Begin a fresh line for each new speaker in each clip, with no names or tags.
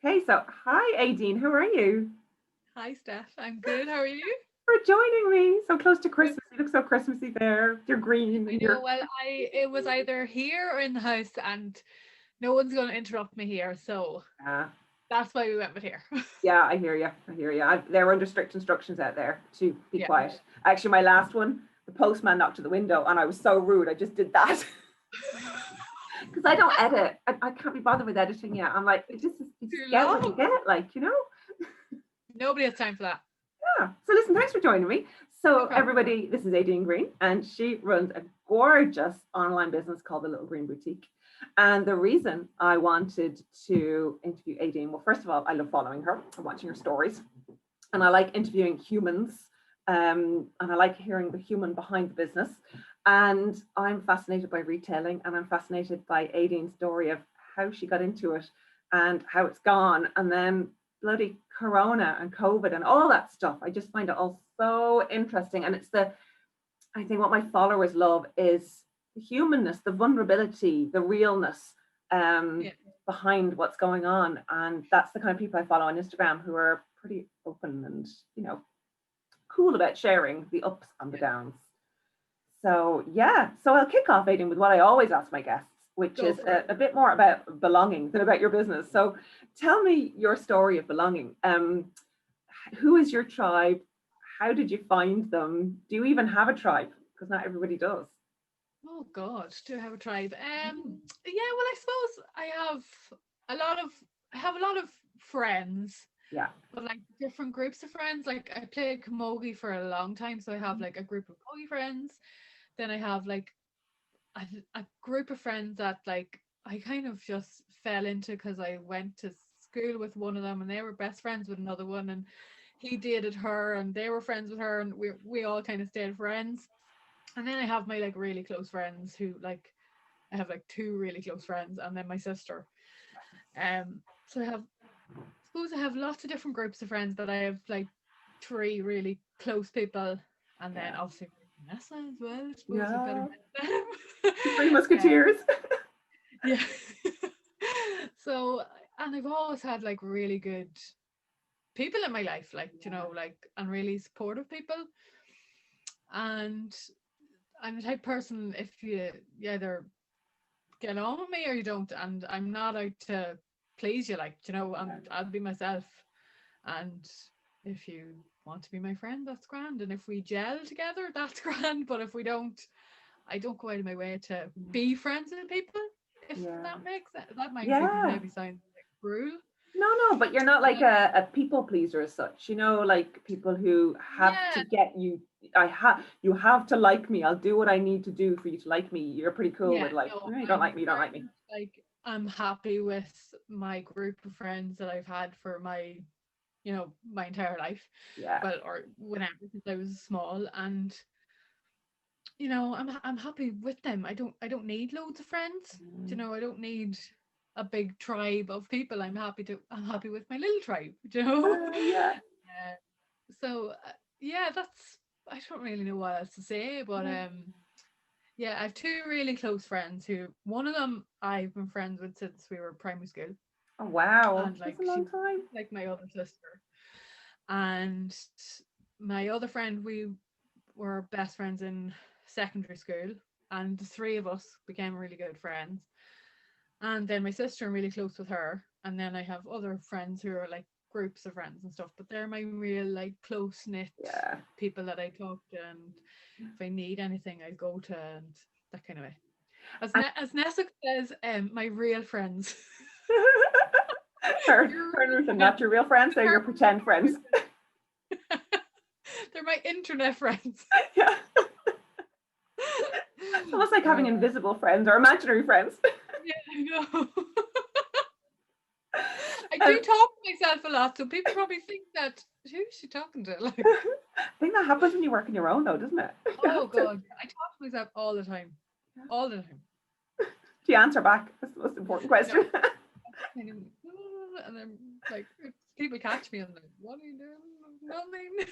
Okay, so hi Aideen, how are you?
Hi, Steph. I'm good. How are you?
For joining me so close to Christmas. You look so Christmassy there. You're green
I
and
know.
you're
Well, I it was either here or in the house, and no one's going to interrupt me here, so
uh,
that's why we went with here.
yeah, I hear you. I hear you. They're under strict instructions out there to be
Yeah.
quiet. Actually, my last one, the postman knocked at the window and I was so rude. I just did that because I don't edit. I can't be bothered with editing yet. I'm like, you just
Too
get what you
long.
get, like, you know?
Nobody has time for that.
Yeah. So listen, thanks for joining me.
No
So
problem.
everybody, this is Aideen Green, and she runs a gorgeous online business called the Little Green Boutique. And the reason I wanted to interview Aideen, well, first of all, I love following her and watching her stories, and I like interviewing humans, and I like hearing the human behind the business. And I'm fascinated by retailing, and I'm fascinated by Aideen's story of how she got into it and how it's gone, and then bloody Corona and COVID and all that stuff. I just find it all so interesting. And I think what my followers love is the humanness, the vulnerability, the realness um,
Yeah.
behind what's going on. And that's the kind of people I follow on Instagram who are pretty open and, cool about sharing the ups and the
Yeah.
downs. So, yeah. So I'll kick off, Aidan, with what I always ask my guests, which
Go
is
for it.
a bit more about belonging than about your business. So tell me your story of belonging. Who is your tribe? How did you find them? Do you even have a tribe? Because not everybody does.
Oh God, do I have a tribe? Yeah. Well, I suppose a lot of I have a lot of friends,
Yeah.
but like different groups of friends. Like I played camogie for a long time, so I have like a group of camogie friends. Then I have like a group of friends that like I kind of just fell into because I went to school with one of them and they were best friends with another one and he dated her and they were friends with her and we all kind of stayed friends. And then I have my like really close friends who like I have like two really close friends and then my sister. So I suppose I have lots of different groups of friends, but I have like three really close people and then
Yeah.
obviously Vanessa as well. I suppose I better
Yeah.
mention
The Three
them.
Musketeers.
Yeah. So, and I've always had like really good people in my life, like, like, and really supportive people. And I'm the type of person, if you either get on with me or you don't, and I'm not out to please you, like, I'll be myself. And if you want to be my friend, that's grand. And if we gel together, that's grand. But if we don't, I don't go out of my way to be friends with people. If
Yeah.
that makes sense, that might be
Yeah.
maybe sound like cruel.
No, no, but you're not like a people pleaser as such, like people who have to
Yeah,
get you. You have to like me. I'll do what I need to do for you to like me. You're pretty cool
yeah.
with like,
No,
"No, you don't
I'm
like me, you don't like
very
me."
much like I'm happy with my group of friends that I've had for my entire life.
Yeah.
Well, or whenever since I was small, and I'm happy with them. I don't need loads of friends.
Mm.
I don't need a big tribe of people. I'm happy with my little tribe.
Yeah.
Uh, so yeah, that's I don't really know what else to say, but
Yeah.
yeah, I have two really close friends who one of them I've been friends with since we were primary school,
Oh wow,
and
that's
like
a long time.
she's like my other sister, and my other friend we were best friends in secondary school, and the three of us became really good friends. And then my sister, I'm really close with her. And then I have other friends who are like groups of friends and stuff, but they're my real like close knit
Yeah.
people that I talk to, and if I need anything, I go to, and that kind of way.
And
As Nessa says, my real friends.
her,
Your
her and
real
Ruth are not
friends.
your real friends, they're your pretend friends.
They're my internet friends.
Yeah. It's almost like having
So
invisible friends or imaginary friends.
yeah, I know. I do
Um,
talk to myself a lot, so people probably think that who's she talking to? Like,
I think that happens when you work on your own, though, doesn't it? You
oh
have to.
god, I talk to myself all the time, all the time.
Do you answer back? That's the most important
No,
question.
kind of, and then like if people catch me, I'm like, what are you doing? Nothing.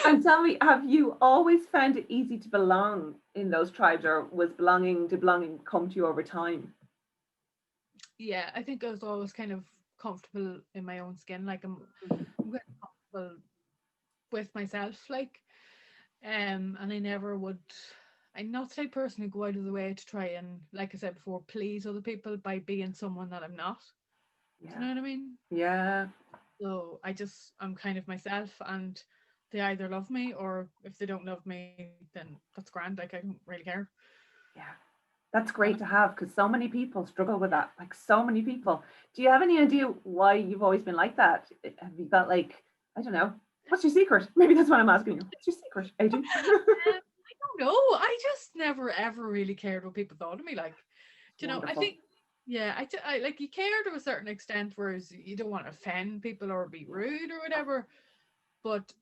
And tell me, have you always found it easy to belong in those tribes, or did belonging come to you over time?
yeah, I think I was always kind of comfortable in my own skin. Like I'm quite comfortable with myself, like, and I never would. I'm not the type of person who go out of the way to try and, like I said before, please other people by being someone that I'm not. Do you
Yeah.
know what I mean?
Yeah.
So I'm kind of myself, and they either love me, or if they don't love me, then that's grand. Like, I don't really care.
Yeah. That's
Uh,
great to have because so many people struggle with that. Like so many people. Do you have any idea why you've always been like that? Have you got like, I don't know, what's your secret? Maybe that's what I'm asking you. What's your secret, Aideen?
I don't know. I just never ever really cared what people thought of me. Like, do you know, I
Wonderful.
think, yeah, I like, you care to a certain extent, whereas you don't want to offend people or be rude or whatever. But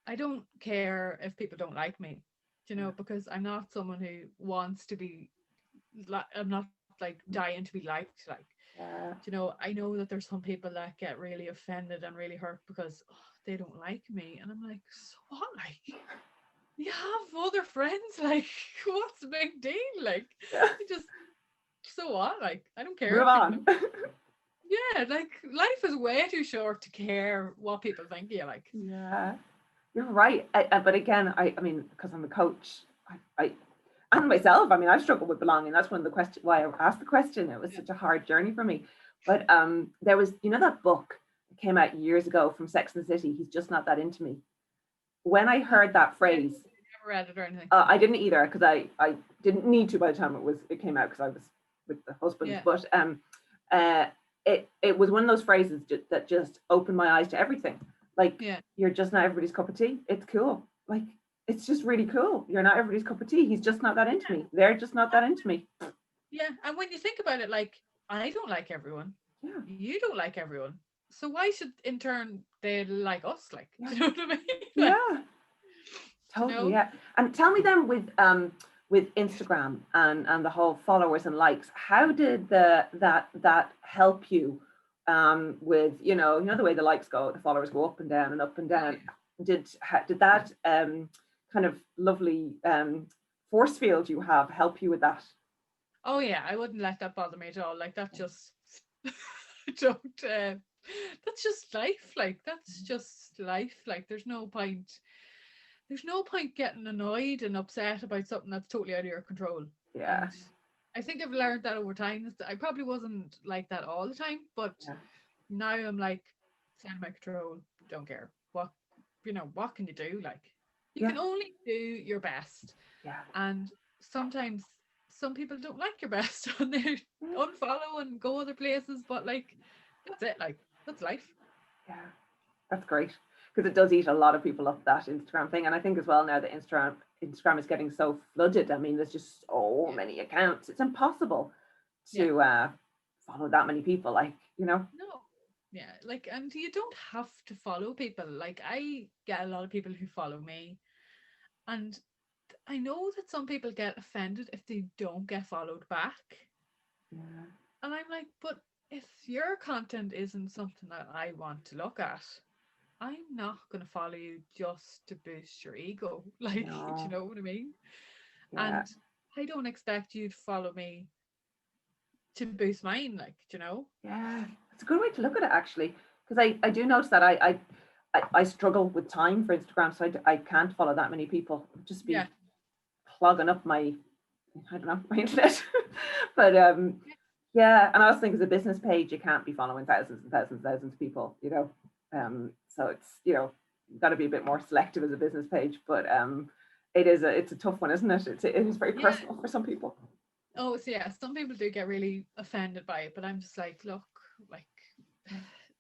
I don't care if people don't like me, you know, because I'm not someone who wants to be. I'm not like dying to be liked. Like,
Yeah.
you know, I know that there's some people that get really offended and really hurt because, oh, they don't like me, and I'm like, so what? Like, you have other friends. Like, what's the big deal? Like,
Yeah.
I just, so what? Like, I don't care
Move
if people
on.
don't. Yeah, like, life is way too short to care what people think of you. Like,
Yeah. You're right. But again, I mean, because I'm a coach, I and myself, I mean, I've struggled with belonging. That's one of the question why I asked the question. It was
yeah,
such a hard journey for me. But there was, you know, that book that came out years ago from Sex and the City. He's just not that into me. When I heard that
I
phrase,
never read it or anything.
I didn't either because I didn't need to by the time it came out because I was with the husband.
Yeah,
But uh, it was one of those phrases that just opened my eyes to everything. Like
yeah,
you're just not everybody's cup of tea. It's cool. Like it's just really cool. You're not everybody's cup of tea. He's just not that into me. They're just not that into me.
yeah. And when you think about it, like, I don't like everyone.
Yeah,
You don't like everyone. So why should in turn they like us? Like,
yeah,
do you know what I mean? Like,
yeah.
do you
Totally,
know?
yeah. And tell me then with Instagram and the whole followers and likes, how did that help you with the way the likes go, the followers go up and down and up and
Oh
down.
yeah.
Did that kind of lovely force field you have help you with that?
Oh yeah. I wouldn't let that bother me at all. Like, that just don't. That's just life. Like, that's just life. Like, there's no point. There's no point getting annoyed and upset about something that's totally out of your control.
Yeah,
And I think I've learned that over time. I probably wasn't like that all the time, but
yeah,
now I'm like, it's out of my control. Don't care. What can you do? Like, you
yeah,
can only do your best.
yeah,
And sometimes some people don't like your best and they unfollow and go other places, but like, that's it. Like, that's life.
yeah. That's great because it does eat a lot of people up, that Instagram thing. And I think as well now that Instagram is getting so flooded. I mean, there's just so
Yeah.
many accounts. It's impossible
Yeah.
to follow that many people. Like.
No. Yeah. Like, and you don't have to follow people. Like, I get a lot of people who follow me, and I know that some people get offended if they don't get followed back.
Yeah,
And I'm like, but if your content isn't something that I want to look at, I'm not going to follow you just to boost your ego. Like, do you
no,
know what I mean?
yeah,
And I don't expect you to follow me to boost mine. Like, do you know?
yeah. It's a good way to look at it actually, because I do notice that I struggle with time for Instagram, so I can't follow that many people. I'd just
Yeah.
be clogging up my, I don't know, my internet. But yeah, and I also think as a business page, you can't be following thousands and thousands and thousands of people, so it's you've got to be a bit more selective as a business page, but it's a tough one, isn't it? It is very
Yeah.
personal for some people.
Oh, so yeah, some people do get really offended by it, but I'm just like, look, like,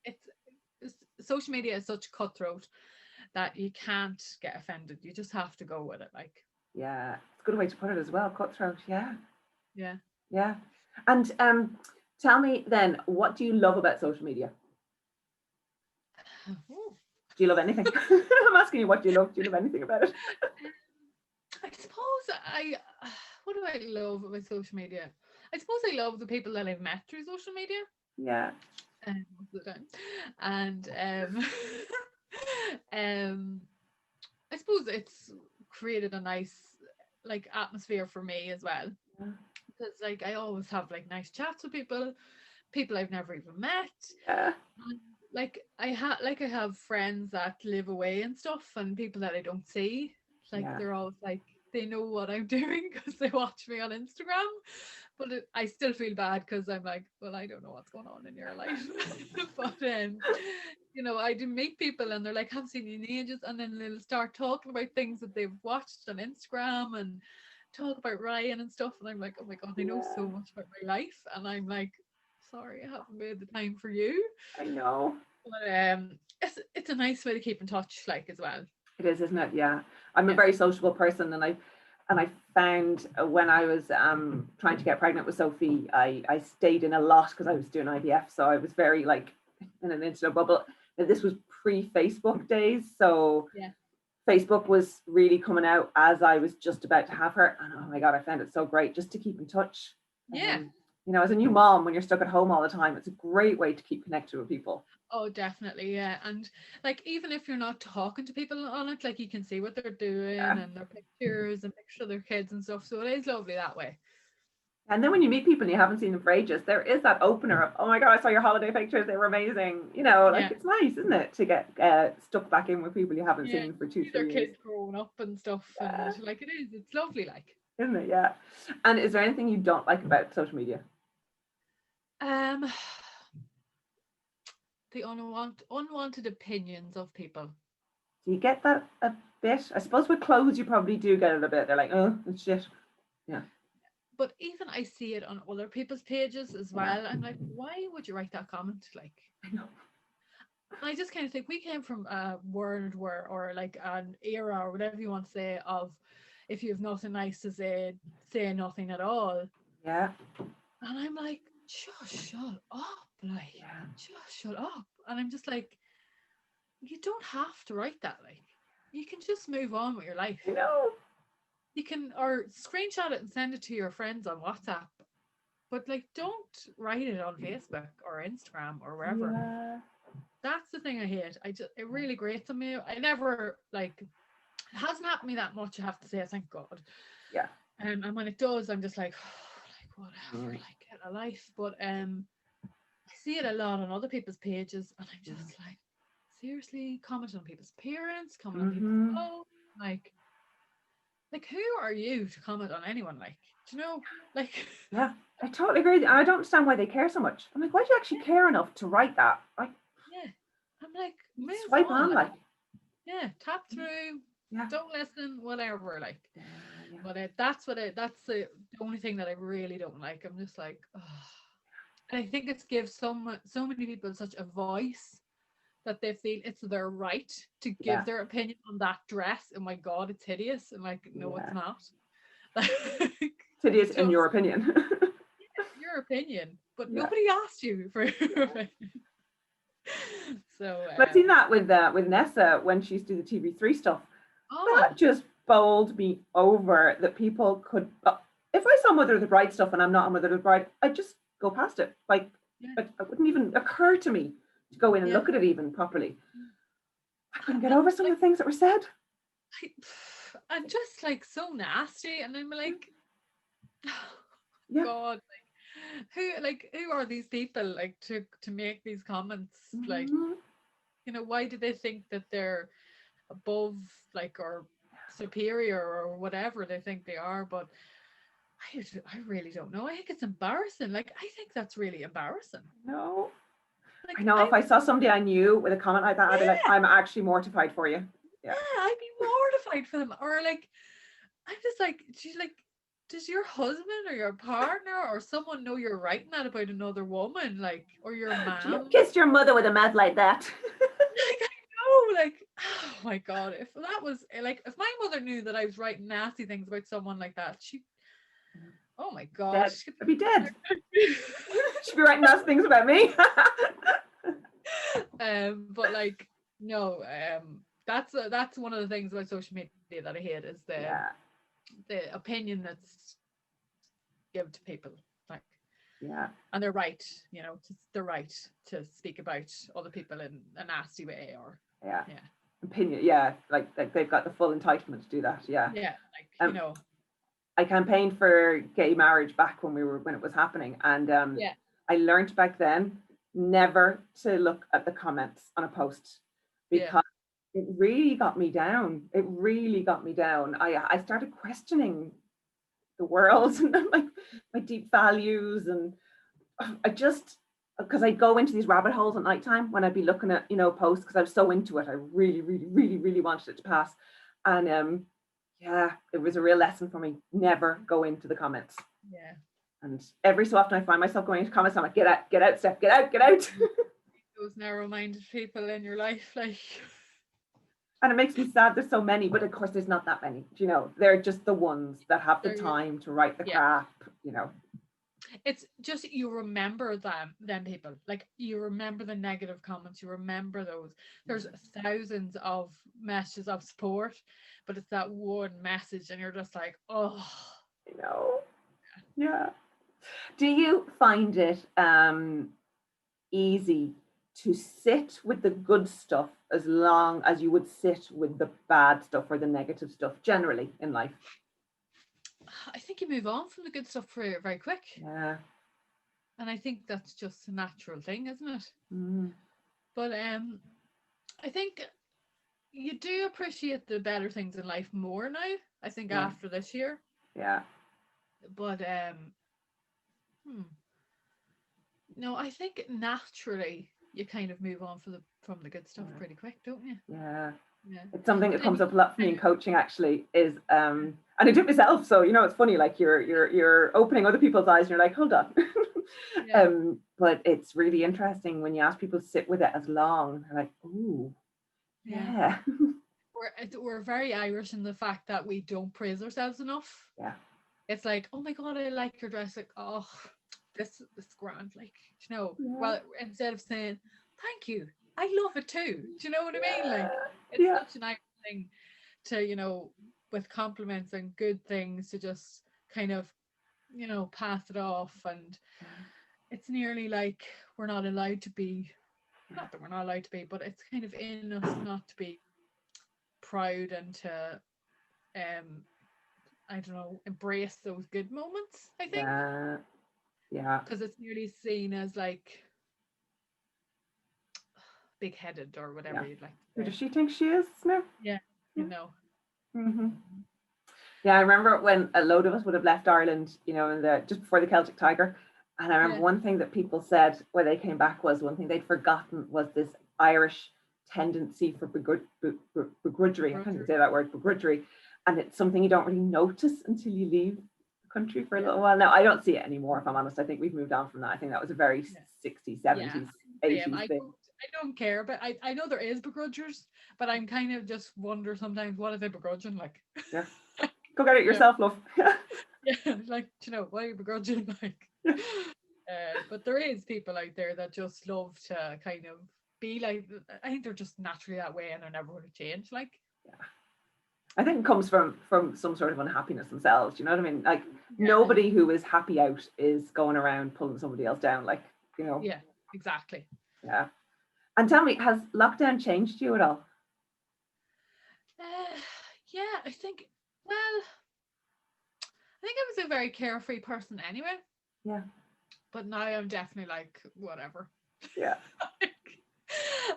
it's, social media is such cutthroat that you can't get offended. You just have to go with it. Like,
Yeah, it's a good way to put it as well, cutthroat. Yeah,
yeah.
yeah. And tell me then, what do you love about social media?
Ooh.
Do you love anything? I'm asking you, what do you love? Do you love anything about it?
I suppose what do I love about social media? I suppose I love the people that I've met through social media,
Yeah,
most of the time, and um, I suppose it's created a nice, like, atmosphere for me as well,
yeah,
because like I always have like nice chats with people. people I've never even met.
Yeah.
And I have friends that live away and stuff, and people that I don't see. Like
Yeah.
they're all like they know what I'm doing because they watch me on Instagram. But I still feel bad because I'm like, well, I don't know what's going on in your life. But I do meet people and they're like, haven't seen you in ages, and then they'll start talking about things that they've watched on Instagram and talk about Ryan and stuff, and I'm like, oh my god, they know so much about my life, and I'm like, sorry, I haven't made the time for you.
I know.
But it's a nice way to keep in touch, like, as well.
It is, isn't it? Yeah. I'm a very sociable person, and I found when I was trying to get pregnant with Sophie, I stayed in a lot because I was doing IVF, so I was very like in an internet bubble. And this was pre-Facebook days, so
Yeah.
Facebook was really coming out as I was just about to have her, and oh my god, I found it so great just to keep in touch.
Yeah.
As a new mom, when you're stuck at home all the time, it's a great way to keep connected with people.
Oh, definitely, yeah. And like, even if you're not talking to people on it, like, you can see what they're doing and their pictures and pictures of their kids and stuff. So it is lovely that way.
And then when you meet people and you haven't seen them for ages, there is that opener of, oh my god, I saw your holiday pictures, they were amazing. It's nice, isn't it, to get stuck back in with people you haven't seen for 2-3 years.
Their kids growing up and stuff, and like, it's lovely, like.
Isn't it? Yeah. And is there anything you don't like about social media?
The unwanted opinions of people.
Do you get that a bit? I suppose with clothes you probably do get it a bit. They're like, oh, it's shit. Yeah.
But even I see it on other people's pages as well. I'm like, why would you write that comment? Like,
I know.
I just kind of think we came from a world where, or like an era, or whatever you want to say, of if you have nothing nice to say nothing at all.
Yeah.
And I'm like, just shut up. Like, just shut up. And I'm just like, you don't have to write that. Like, you can just move on with your life.
I know.
You can, or screenshot it and send it to your friends on WhatsApp. But like, don't write it on Facebook or Instagram or wherever.
Yeah.
That's the thing I hate. It really grates on me. I never, like, it hasn't happened to me that much, I have to say, thank God.
Yeah.
And when it does, I'm just like, whatever, like, get a life. But I see it a lot on other people's pages, and I'm just like, seriously, comment on people's appearance, comment on people's clothes, like who are you to comment on anyone? Like, do you know, like.
Yeah, I totally agree. And I don't understand why they care so much. I'm like, why do you actually care enough to write that? Like,
yeah, I'm like,
swipe on, like,
yeah, tap through, don't listen, whatever, like.
Yeah.
But that's the only thing that I really don't like. I'm just like, oh. And I think it's gives so many people such a voice that they feel it's their right to give their opinion on that dress. Oh my god, it's hideous. And like, no, it's not.
It's hideous in your opinion.
Your opinion, but nobody asked you for your opinion. So
I've seen that with Nessa when she used to do the TV3 stuff. That just bowled me over that people could. If I saw Mother of the Bride stuff and I'm not a Mother of the Bride, I'd just go past it. Like, it wouldn't even occur to me to go in and look at it even properly. I couldn't get over some of the things that were said.
I'm just like so nasty, and I'm like, God, like, who are these people, like, to make these comments? Like, why do they think that they're above, like, or superior or whatever they think they are? But I really don't know. I think it's embarrassing. Like, I think that's really embarrassing.
No. Like, I know if I saw somebody I knew with a comment like that, I'd be like, I'm actually mortified for you.
Yeah, I'd be mortified for them. Or like, I'm just like, she's like, does your husband or your partner or someone know you're writing that about another woman? Like, or your mom?
You kissed your mother with a mouth like that.
Like, I know, like, oh my God, if that was, like, if my mother knew that I was writing nasty things about someone like that, oh my God.
I'd be dead. She'd be writing nasty things about me.
But like, no, that's one of the things about social media that I hate, is the opinion that's given to people, like, and they're right, they're right to speak about other people in a nasty way, or
opinion, like they've got the full entitlement to do that.
Like,
I campaigned for gay marriage back when it was happening, and I learned back then never to look at the comments on a post,
Yeah.
because it really got me down. It really got me down. I started questioning the world and like my deep values, and I just, because I go into these rabbit holes at nighttime when I'd be looking at, you know, posts, because I was so into it. I really, really, really, really wanted it to pass. And yeah, it was a real lesson for me. Never go into the comments.
Yeah.
And every so often I find myself going into comments. I'm like, get out, Steph, get out, get out.
Those narrow-minded people in your life, like.
And it makes me sad there's so many, but of course there's not that many. You know, they're just the ones that have the time to write the crap, you know.
It's just, you remember them people, like you remember the negative comments, you remember those. There's thousands of messages of support, but it's that one message and you're just like, oh.
You know. Yeah. Do you find it easy to sit with the good stuff as long as you would sit with the bad stuff or the negative stuff generally in life?
I think you move on from the good stuff very, very quick.
Yeah.
And I think that's just a natural thing, isn't it?
Mm.
But I think you do appreciate the better things in life more now, I think, after this year.
Yeah.
But no, I think naturally you kind of move on from the good stuff pretty quick, don't you?
Yeah.
Yeah.
It's something that comes up a lot for me in coaching, actually, is and I do it myself. So, you know, it's funny, like you're opening other people's eyes and you're like, hold on.
Yeah.
But it's really interesting when you ask people to sit with it as long, they're like, ooh, yeah.
We're very Irish in the fact that we don't praise ourselves enough.
Yeah.
It's like, oh my God, I like your dress. Like, oh, this is grand. Like, you know, well, instead of saying, thank you, I love it too. Do you know what I mean? Like, it's such an Irish thing to, you know, with compliments and good things, to just kind of, you know, pass it off. And it's nearly like we're not allowed to be, not that we're not allowed to be, but it's kind of in us not to be proud and to I don't know, embrace those good moments, I think.
Yeah.
Because it's nearly seen as like big-headed or whatever you'd like to say.
Who does she think she is now?
Yeah, you know.
Mm-hmm. Yeah, I remember when a load of us would have left Ireland, you know, just before the Celtic Tiger. And I remember one thing that people said when they came back was one thing they'd forgotten was this Irish tendency for begrudgery. I can't even say that word, begrudgery. And it's something you don't really notice until you leave the country for a little while. Now, I don't see it anymore, if I'm honest. I think we've moved on from that. I think that was a very 60s, 70s, 80s thing.
I don't care, but I know there is begrudgers, but I'm kind of just wonder sometimes, what are they begrudging? Like,
yeah. Go get it yourself, love.
Yeah, like, you know, why are you begrudging? Like, but there is people out there that just love to kind of be like, I think they're just naturally that way and they're never going to change. Like,
I think it comes from some sort of unhappiness themselves. You know what I mean? Like, nobody who is happy out is going around pulling somebody else down. Like, you know.
Yeah, exactly.
Yeah. And tell me, has lockdown changed you at all?
Yeah, I think, well, I think I was a very carefree person anyway.
Yeah.
But now I'm definitely like, whatever.
Yeah.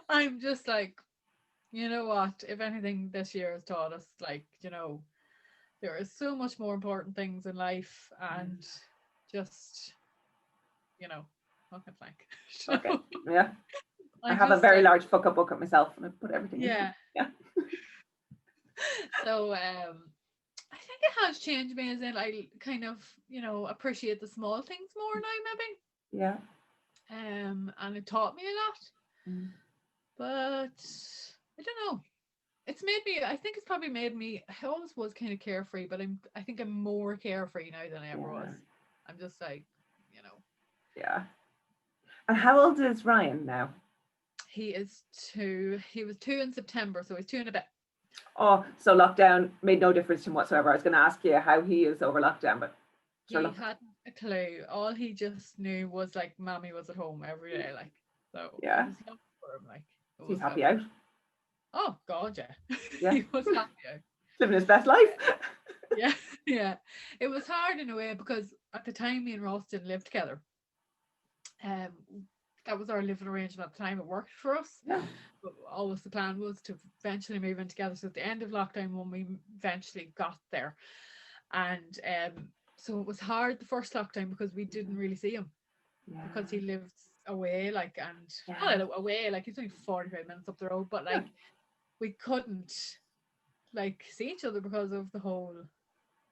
I'm just like, you know what? If anything this year has taught us, like, you know, there is so much more important things in life, and just, you know, fucking like.
Okay. Yeah. I have
just,
a very large fuck up bucket myself, and I put everything in.
Yeah. So I think it has changed me, as in I kind of, you know, appreciate the small things more now, maybe.
Yeah.
And it taught me a lot. But I don't know. It's made me, I think it's probably made me, I always was kind of carefree, but I think I'm more carefree now than I ever was. I'm just like, you know.
Yeah. And how old is Ryan now?
He is 2. He was 2 in September, so he's 2 and a bit.
Oh, so lockdown made no difference to him whatsoever. I was going to ask you how he is over lockdown, but
he hadn't a clue. All he just knew was like mommy was at home every day, like, so
yeah.
It was lovely for him, like.
He's happy out.
Oh God,
yeah.
He was happy out.
Living his best life.
Yeah. It was hard in a way because at the time me and Ross didn't live together. Um, that was our living arrangement at the time. It worked for us.
Yeah.
But always the plan was to eventually move in together. So at the end of lockdown, when we eventually got there, and so it was hard the first lockdown because we didn't really see him
Yeah.
because he lived away, like, and
Yeah.
not away, like he's only 45 minutes up the road, but like we couldn't like see each other because of the whole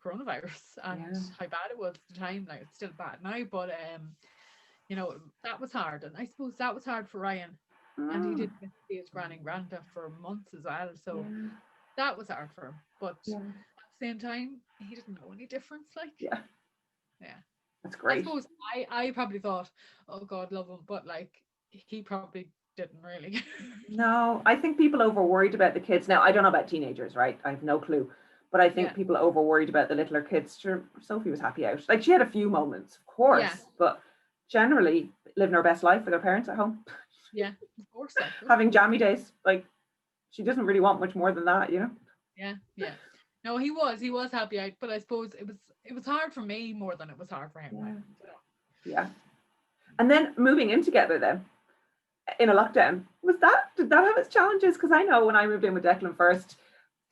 coronavirus and
Yeah.
how bad it was at the time. Like it's still bad now, but you know, that was hard, and I suppose that was hard for Ryan, and he
Mm.
didn't get to see his granny and granda for months as well, so
Yeah.
that was hard for him. But at
Yeah.
the same time, he didn't know any difference. Like,
Yeah.
yeah,
That's
I
great.
suppose I probably thought, oh God, love him, but like he probably didn't really.
No, I think people over worried about the kids. Now, I don't know about teenagers, right? I have no clue. But I think
Yeah,
people over worried about the littler kids. Sure, Sophie was happy out. Like she had a few moments, of course,
yeah,
but generally living her best life with her parents at home,
yeah. Of course, like, oh,
having jammy days. Like she doesn't really want much more than that, you know?
yeah, yeah. No, he was happy out, but I suppose it was hard for me more than it was hard for him.
Yeah.
Like, you know.
Yeah. And then moving in together then in a lockdown, did that have its challenges? Because I know when I moved in with Declan first,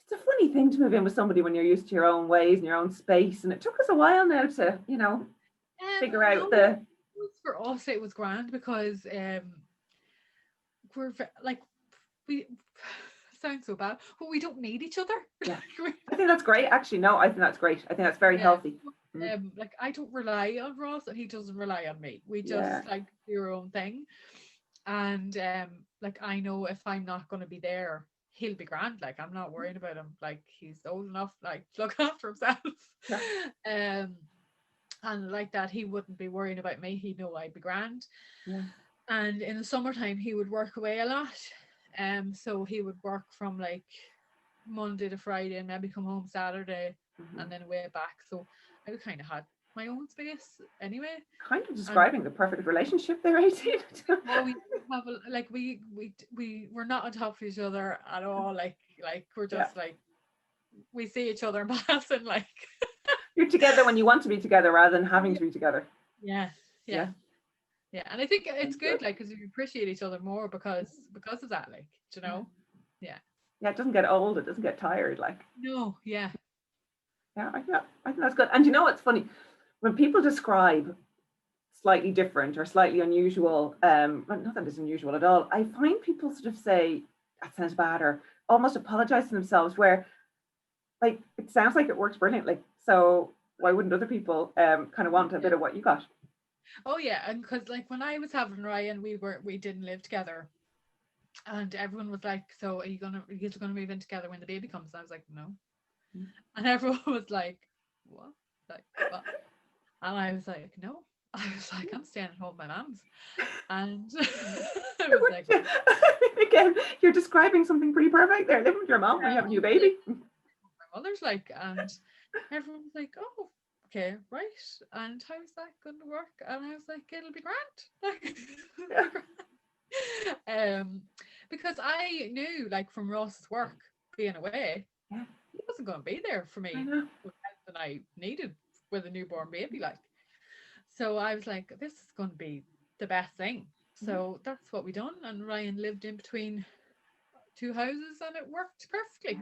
it's a funny thing to move in with somebody when you're used to your own ways and your own space. And it took us a while now to, figure out
No,
the
for us it was grand because like we sounds so bad, but we don't need each other.
yeah. I think that's great. Actually, no, I think that's great. I think that's very
Yeah.
healthy. Mm.
Like I don't rely on Ross and he doesn't rely on me. We
Yeah.
just like do our own thing. And like I know if I'm not gonna be there, he'll be grand. Like I'm not worrying about him. Like he's old enough like to look after himself.
Yeah.
And like that he wouldn't be worrying about me. He'd know I'd be grand.
Yeah.
And in the summertime he would work away a lot. So he would work from like Monday to Friday and maybe come home Saturday
Mm-hmm.
and then away back. So I kind of had my own space anyway.
Kind of
And
describing the perfect relationship there, Aideen.
well, we have like we were not on top of each other at all. Like we're
Yeah.
just like we see each other in passing. Like
You're together when you want to be together rather than having to be together.
yeah,
Yeah.
And I think it's
That's
good,
good.
like because you appreciate each other more because of that. Like you know,
Yeah, it doesn't get old. It doesn't get tired. Like,
no, yeah,
I think that's good. And you know what's funny? When people describe slightly different or slightly unusual, not that it's unusual at all, I find people sort of say, that sounds bad, or almost apologize to themselves, where like it sounds like it works brilliantly. So why wouldn't other people kind of want a bit of what you got?
oh yeah, and because like when I was having Ryan, we didn't live together. And everyone was like, "So are you guys gonna move in together when the baby comes?" And I was like, "No."
Mm.
And everyone was like, "What? Like what?" And I was like, "No." I was like, "I'm staying at home with my mom's." And I was like,
Again, you're describing something pretty perfect there. Living with your mom when you have a new baby.
my mother's like, and everyone was like, "Oh, okay, right." And how's that going to work? And I was like, "It'll be grand." Like, because I knew, like, from Ross's work being away,
Yeah.
he wasn't going to be there for
I
me
know.
with help that I needed with a newborn baby, like. So I was like, this is going to be the best thing. So that's what we done, and Ryan lived in between two houses, and it worked perfectly.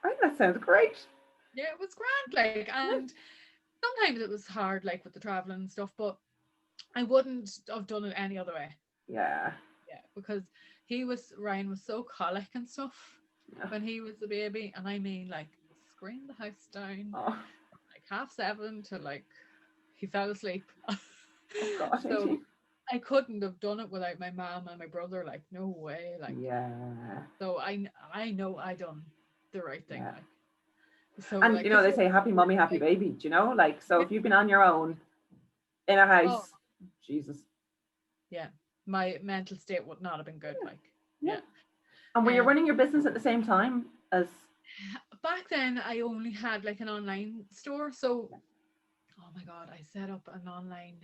I think that sounds great.
Yeah, it was grand, like, and sometimes it was hard, like with the traveling and stuff, but I wouldn't have done it any other way.
Yeah.
Yeah, because Ryan was so colic and stuff when he was a baby, and I mean like screamed the house down
Oh,
from like 7:30 to like he fell asleep.
oh God.
So I couldn't have done it without my mom and my brother, like no way. Like
Yeah.
so I know I done the right thing.
Yeah.
Like so
And
like
they say happy mommy, happy baby. Do you know? Like, so if you've been on your own in a house, Jesus.
Yeah, my mental state would not have been good. Like yeah.
And were you running your business at the same time as?
Back then I only had like an online store, so oh my God, I set up an online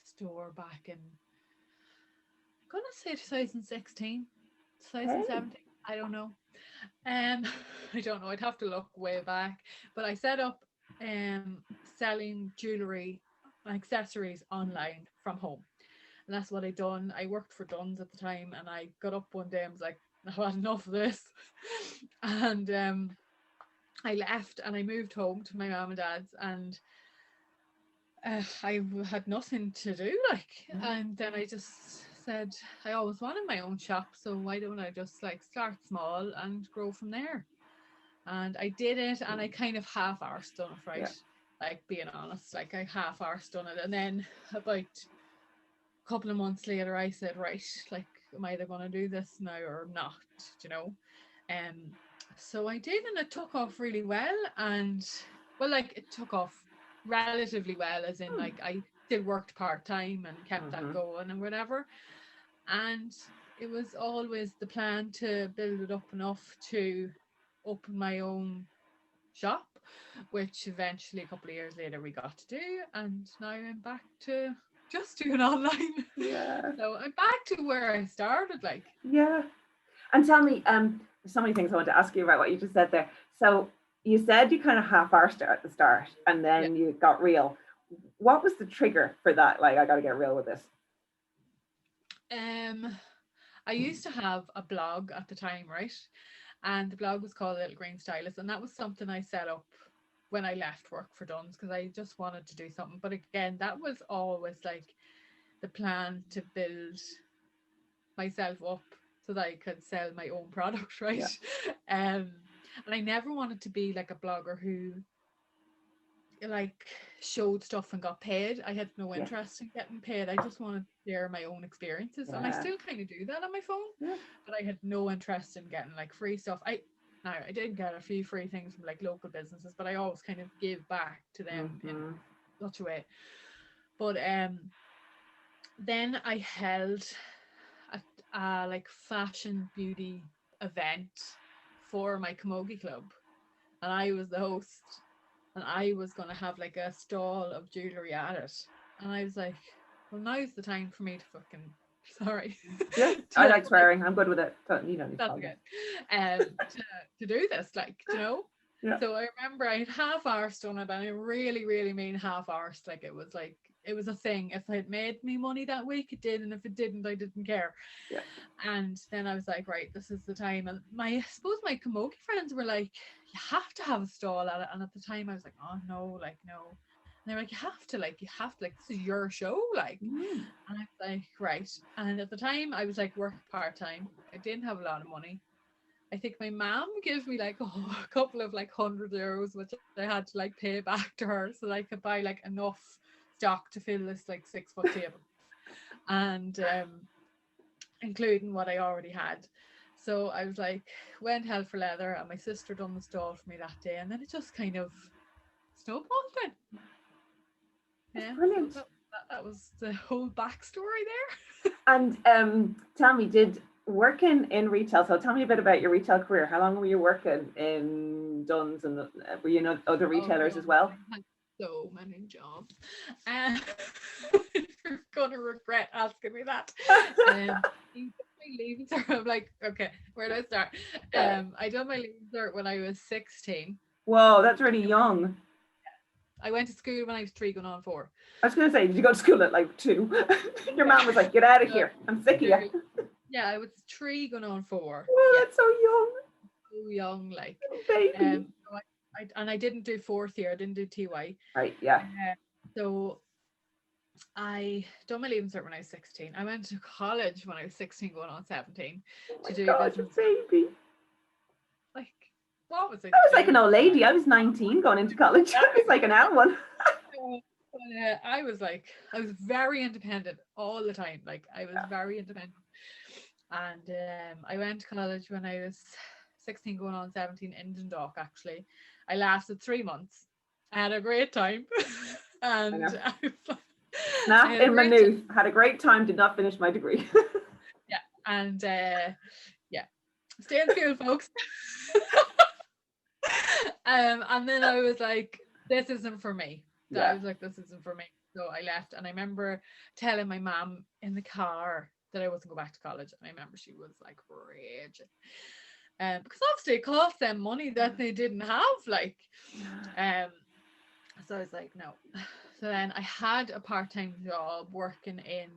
store back in, I'm gonna say 2016, 2017. I don't know. I don't know. I'd have to look way back. But I set up selling jewelry and accessories online from home. And that's what I done. I worked for Dunn's at the time, and I got up one day and was like, I've had enough of this. And I left and I moved home to my mum and dad's, and I had nothing to do, like. And then I just said, I always wanted my own shop, so why don't I just like start small and grow from there? And I did it, and I kind of half-arsed done it, right? Like, being honest, like I half-arsed done it, and then about a couple of months later, I said, right, like, am I either going to do this now or not? You know, um. So I did, and it took off really well, and well, like it took off relatively well, as in like I still worked part time and kept that going and whatever. And it was always the plan to build it up enough to open my own shop, which eventually a couple of years later we got to do, and now I'm back to just doing online.
Yeah.
So I'm back to where I started, like.
Yeah. And tell me, there's so many things I want to ask you about what you just said there. So you said you kind of half-arsed it at the start, and
Yeah.
then you got real. What was the trigger for that? Like, I got to get real with this.
I used to have a blog at the time, right? And the blog was called Little Green Stylist, and that was something I set up when I left work for Dunn's, because I just wanted to do something. But again, that was always like the plan to build myself up so that I could sell my own product, right? And I never wanted to be like a blogger who like showed stuff and got paid. I had no interest in getting paid. I just wanted to share my own experiences, and I still kind of do that on my phone. But I had no interest in getting like free stuff. I did get a few free things from like local businesses, but I always kind of give back to them in such a way. But then I held a like fashion beauty event for my camogie club, and I was the host, and I was going to have like a stall of jewellery at it. And I was like, well, now's the time for me to fucking, sorry.
Yeah, I like swearing. I'm good with it. You don't need
That's good. To do this, like, you know? Yeah. So I remember I had half-arsed on it, and I really, really mean half-arsed. Like, it was a thing. If it made me money that week, it did, and if it didn't, I didn't care.
Yeah.
And then I was like, right, this is the time. And I suppose my camogie friends were like, you have to have a stall at it. And at the time I was like, oh no, like no. And they were like, you have to, like, this is your show, like. And I was like, right. And at the time I was like working part-time. I didn't have a lot of money. I think my mom gave me like a couple of like €100, which I had to like pay back to her so that I could buy like enough stock to fill this like 6-foot table. And including what I already had. So I was like, went hell for leather, and my sister done the stall for me that day, and then it just kind of snowballed then. Yeah,
brilliant.
So that was the whole backstory there.
And tell me, did working in retail, so tell me a bit about your retail career. How long were you working in Dunn's, and were you in other retailers as well?
I had so many jobs. You're gonna regret asking me that. Leaving cert, I'm like, okay, where do I start? I done my leaving cert when I was 16.
Whoa, that's really young.
I went to school when I was 3 going on 4.
I was gonna say, did you go to school at like 2? Your mom was like, get out of here, I'm sick of you.
Yeah, I was 3 going on 4.
Well, that's so young.
So young, like.
Baby.
I didn't do 4th year, I didn't do TY.
Right, yeah.
So I done my leaving cert when I was 16. I went to college when I was 16 going on 17 to do business.
Baby.
Like, what was it?
I was like an old lady. I was 19 going into college. I was like an old one.
I was very independent all the time. Like, I was very independent. And I went to college when I was 16 going on 17 in Dundalk, actually. I lasted 3 months. I had a great time. And I was like,
Snap in Maynooth. Had a great time, did not finish my degree.
Yeah, and stay in school, folks. And then I was like, this isn't for me. I was like, this isn't for me. So I left, and I remember telling my mom in the car that I wasn't going back to college. And I remember she was like raging. Because obviously it cost them money that they didn't have, like. So I was like, no. So then I had a part-time job working in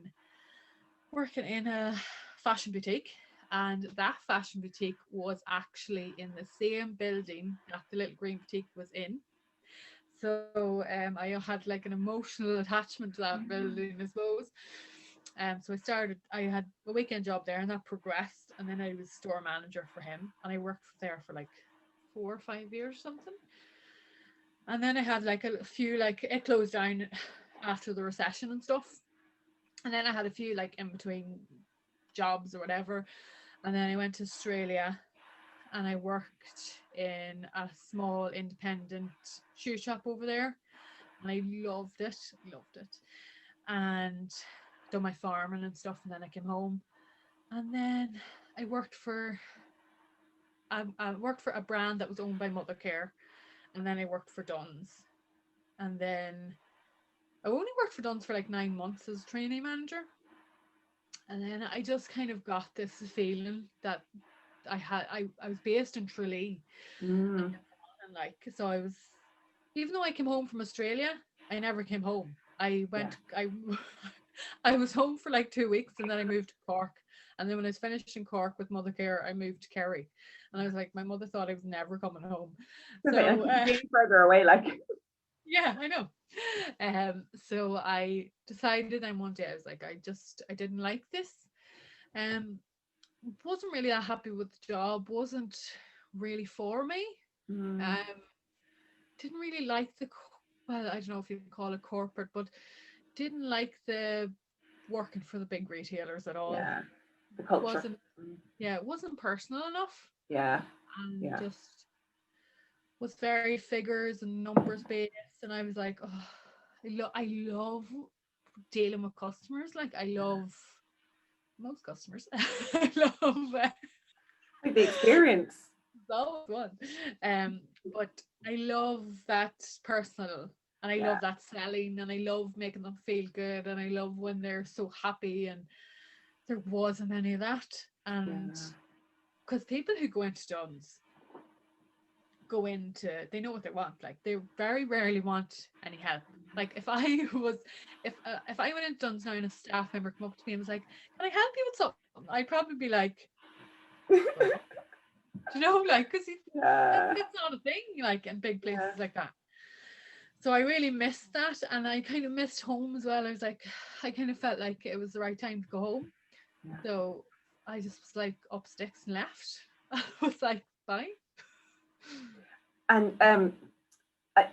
working in a fashion boutique, and that fashion boutique was actually in the same building that the little green boutique was in. So I had like an emotional attachment to that building, I suppose. So I had a weekend job there, and that progressed, and then I was store manager for him, and I worked there for like 4 or 5 years or something. And then I had like a few, like it closed down after the recession and stuff. And then I had a few like in between jobs or whatever. And then I went to Australia, and I worked in a small independent shoe shop over there. And I loved it. And done my farming and stuff. And then I came home. And then I worked for a brand that was owned by Mother Care. And then I worked for Dunn's. And then I only worked for Dunn's for like 9 months as trainee manager. And then I just kind of got this feeling that I was based in Tralee,
Mm.
and like, so I was, even though I came home from Australia, I never came home. I
Yeah.
went, I I was home for like 2 weeks, and then I moved to Cork. And then when I was finished in Cork with Mother Care, I moved to Kerry. And I was like, my mother thought I was never coming home. So
Being further away, like.
yeah, I know. So I decided, and one day I was like, I didn't like this. Um, wasn't really that happy with the job. Wasn't really for me.
Mm.
Um, didn't really like well, I don't know if you call it corporate, but didn't like the working for the big retailers at all.
Yeah, the culture.
Wasn't
Mm.
Yeah, it wasn't personal enough,
Yeah,
and
yeah,
just was very figures and numbers based. And I was like, oh, I love dealing with customers. Like I love most customers. I love
like the experience.
always one. But I love that personal, and I
Yeah,
love that selling, and I love making them feel good, and I love when they're so happy. And there wasn't any of that. And
yeah,
because people who go into Duns they know what they want. Like they very rarely want any help. Like if I went into Duns now and a staff member come up to me and was like, "Can I help you with something?" I'd probably be like, "Well, do you know, like, because
yeah,
it's not a thing, like in big
yeah,
places like that." So I really missed that, and I kind of missed home as well. I was like, I kind of felt like it was the right time to go home.
yeah.
So I just was like up sticks and left. I was like, bye.
And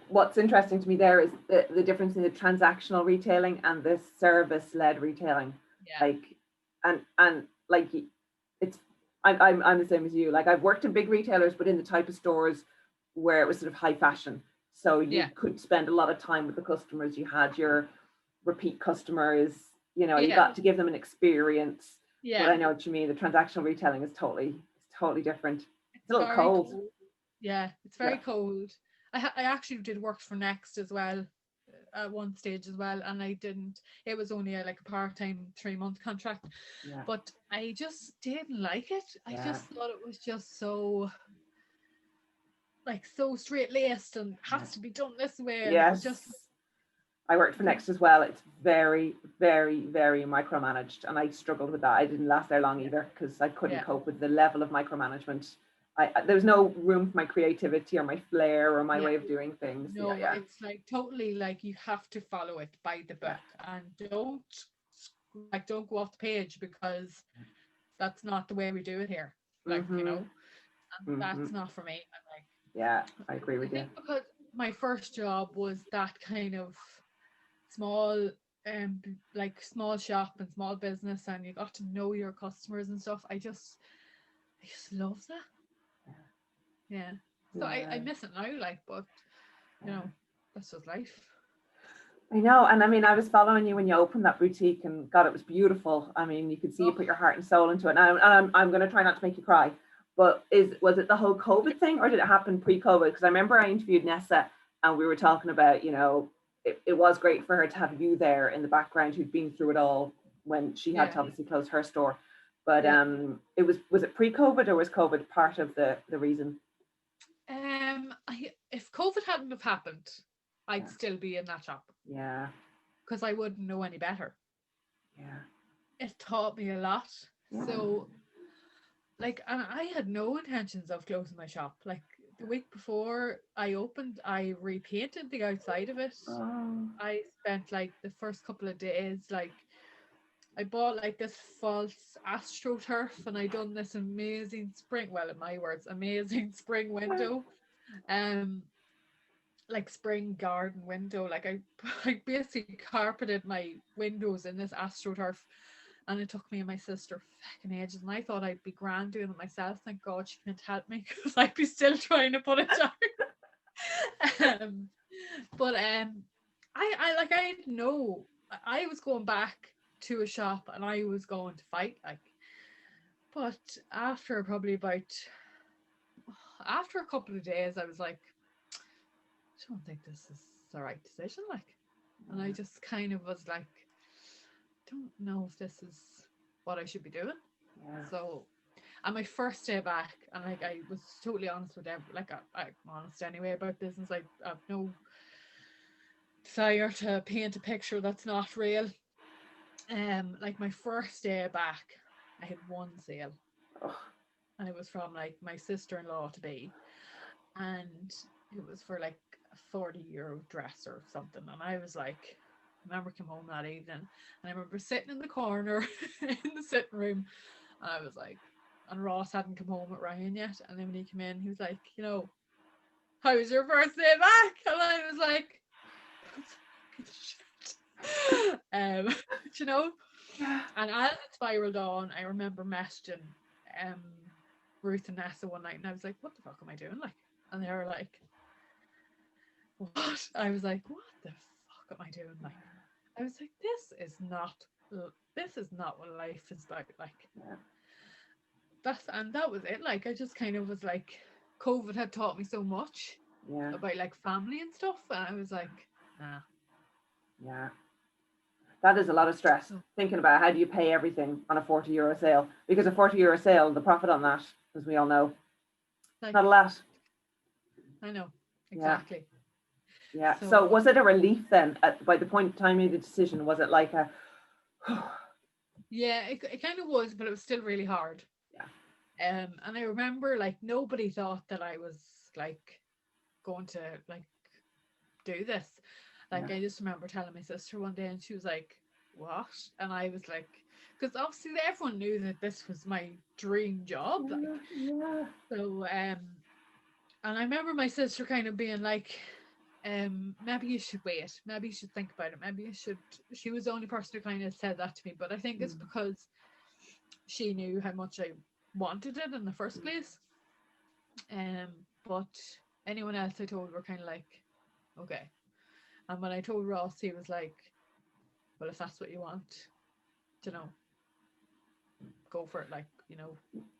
what's interesting to me there is the difference in the transactional retailing and the service-led retailing.
Yeah,
Like, and like it's I'm the same as you. Like I've worked in big retailers, but in the type of stores where it was sort of high fashion. So you
yeah,
could spend a lot of time with the customers. You had your repeat customers. You know, you
yeah,
got to give them an experience. But
yeah.
I know what you mean. The transactional retailing is totally different. It's a
It's
little
very
cold.
cold. Yeah, it's
Yeah,
very cold. I actually did work for Next as well at one stage as well, and I didn't. It was only like a part-time 3-month contract,
yeah,
but I just didn't like it. I
yeah,
just thought it was just so like so straight-laced and
yeah.
has to be done this way, and it was
Yes.
just
I worked for Next as well. It's very micromanaged, and I struggled with that. I didn't last there long either because I couldn't
yeah,
cope with the level of micromanagement. There was no room for my creativity or my flair or my
yeah.
way of doing things. Yeah,
No,
yeah,
it's like totally like you have to follow it by the
yeah.
book, and don't go off the page, because that's not the way we do it here. Like,
Mhm,
and
mhm.
that's not for me. I'm like,
Yeah, I agree
I
with you.
think because my first job was that kind of small, like small shop and small business, and you got to know your customers and stuff. I just love that. Yeah. So I
Yeah,
miss it now, like, but you
yeah.
know, that's just life.
I know, and I mean, I was following you when you opened that boutique, and God, it was beautiful. I mean, you could see you
Oh,
put your heart and soul into it. And I'm going to try not to make you cry, but was it the whole COVID thing, or did it happen pre-COVID? Because I remember I interviewed Nessa, and we were talking about, it was great for her to have you there in the background who'd been through it all when she had
yeah.
to obviously close her store. But
Yeah.
was it pre-COVID, or was COVID part of the reason?
If COVID hadn't have happened, I'd
Yeah,
still be in that shop
yeah,
because I wouldn't know any better.
yeah,
it taught me a lot.
Yeah.
So like, and I had no intentions of closing my shop. Like the week before I opened, I repainted the outside of it.
Oh,
I spent like the first couple of days, like I bought like this false astroturf, and I done this amazing spring, well, in my words, amazing spring window. Um, like spring garden window. Like I I basically carpeted my windows in this astroturf, and it took me and my sister fucking ages, and I thought I'd be grand doing it myself. Thank God she couldn't help me, because I'd be still trying to put it down. But I like, I didn't know. I was going back to a shop and I was going to fight, like, but after probably about, after a couple of days, I was like, I don't think this is the right decision, like. And I just kind of was like, don't know if this is what I should be doing.
yeah.
So, and my first day back, and like I was totally honest with them, like I'm honest anyway about business. I've no desire to paint a picture that's not real. Like my first day back, I had one sale,
Oh,
and it was from like my sister-in-law to be, and it was for like a 40 euro dress or something. And I was like, I remember I came home that evening, and I remember sitting in the corner in the sitting room, and I was like, and Ross hadn't come home with Ryan yet, and then when he came in, he was like, you know, how was your first day back? And I was like, shit. You know,
yeah.
and as it spiraled on, I remember messaging um Ruth and Nessa one night, and I was like, what the fuck am I doing, like? And they were like, what? I was like, what the fuck am I doing, like? I was like, this is not what life is about, like.
Yeah.
That was it. Like, I just kind of was like, COVID had taught me so much
Yeah.
about like family and stuff, and I was like, nah.
Yeah. That is a lot of stress,
So,
thinking about how do you pay everything on a 40 euro sale, because a 40 euro sale, the profit on that, as we all know,
like,
not a lot.
I know
Yeah.
exactly.
Yeah. So
So
was it a relief then by the point in time you made the decision? Was it like a,
yeah, it kind of was, but it was still really hard.
yeah.
And I remember like nobody thought that I was like going to like do this.
Yeah.
Like I just remember telling my sister one day, and she was like, "What?" And I was like, because obviously everyone knew that this was my dream job, like.
Yeah.
So and I remember my sister kind of being like, maybe you should wait, maybe you should think about it, maybe you should. She was the only person who kind of said that to me, but I think it's because she knew how much I wanted it in the first place. Um, but anyone else I told were kind of like, okay. And when I told Ross, he was like, well, if that's what you want, you know, go for it. Like, you know.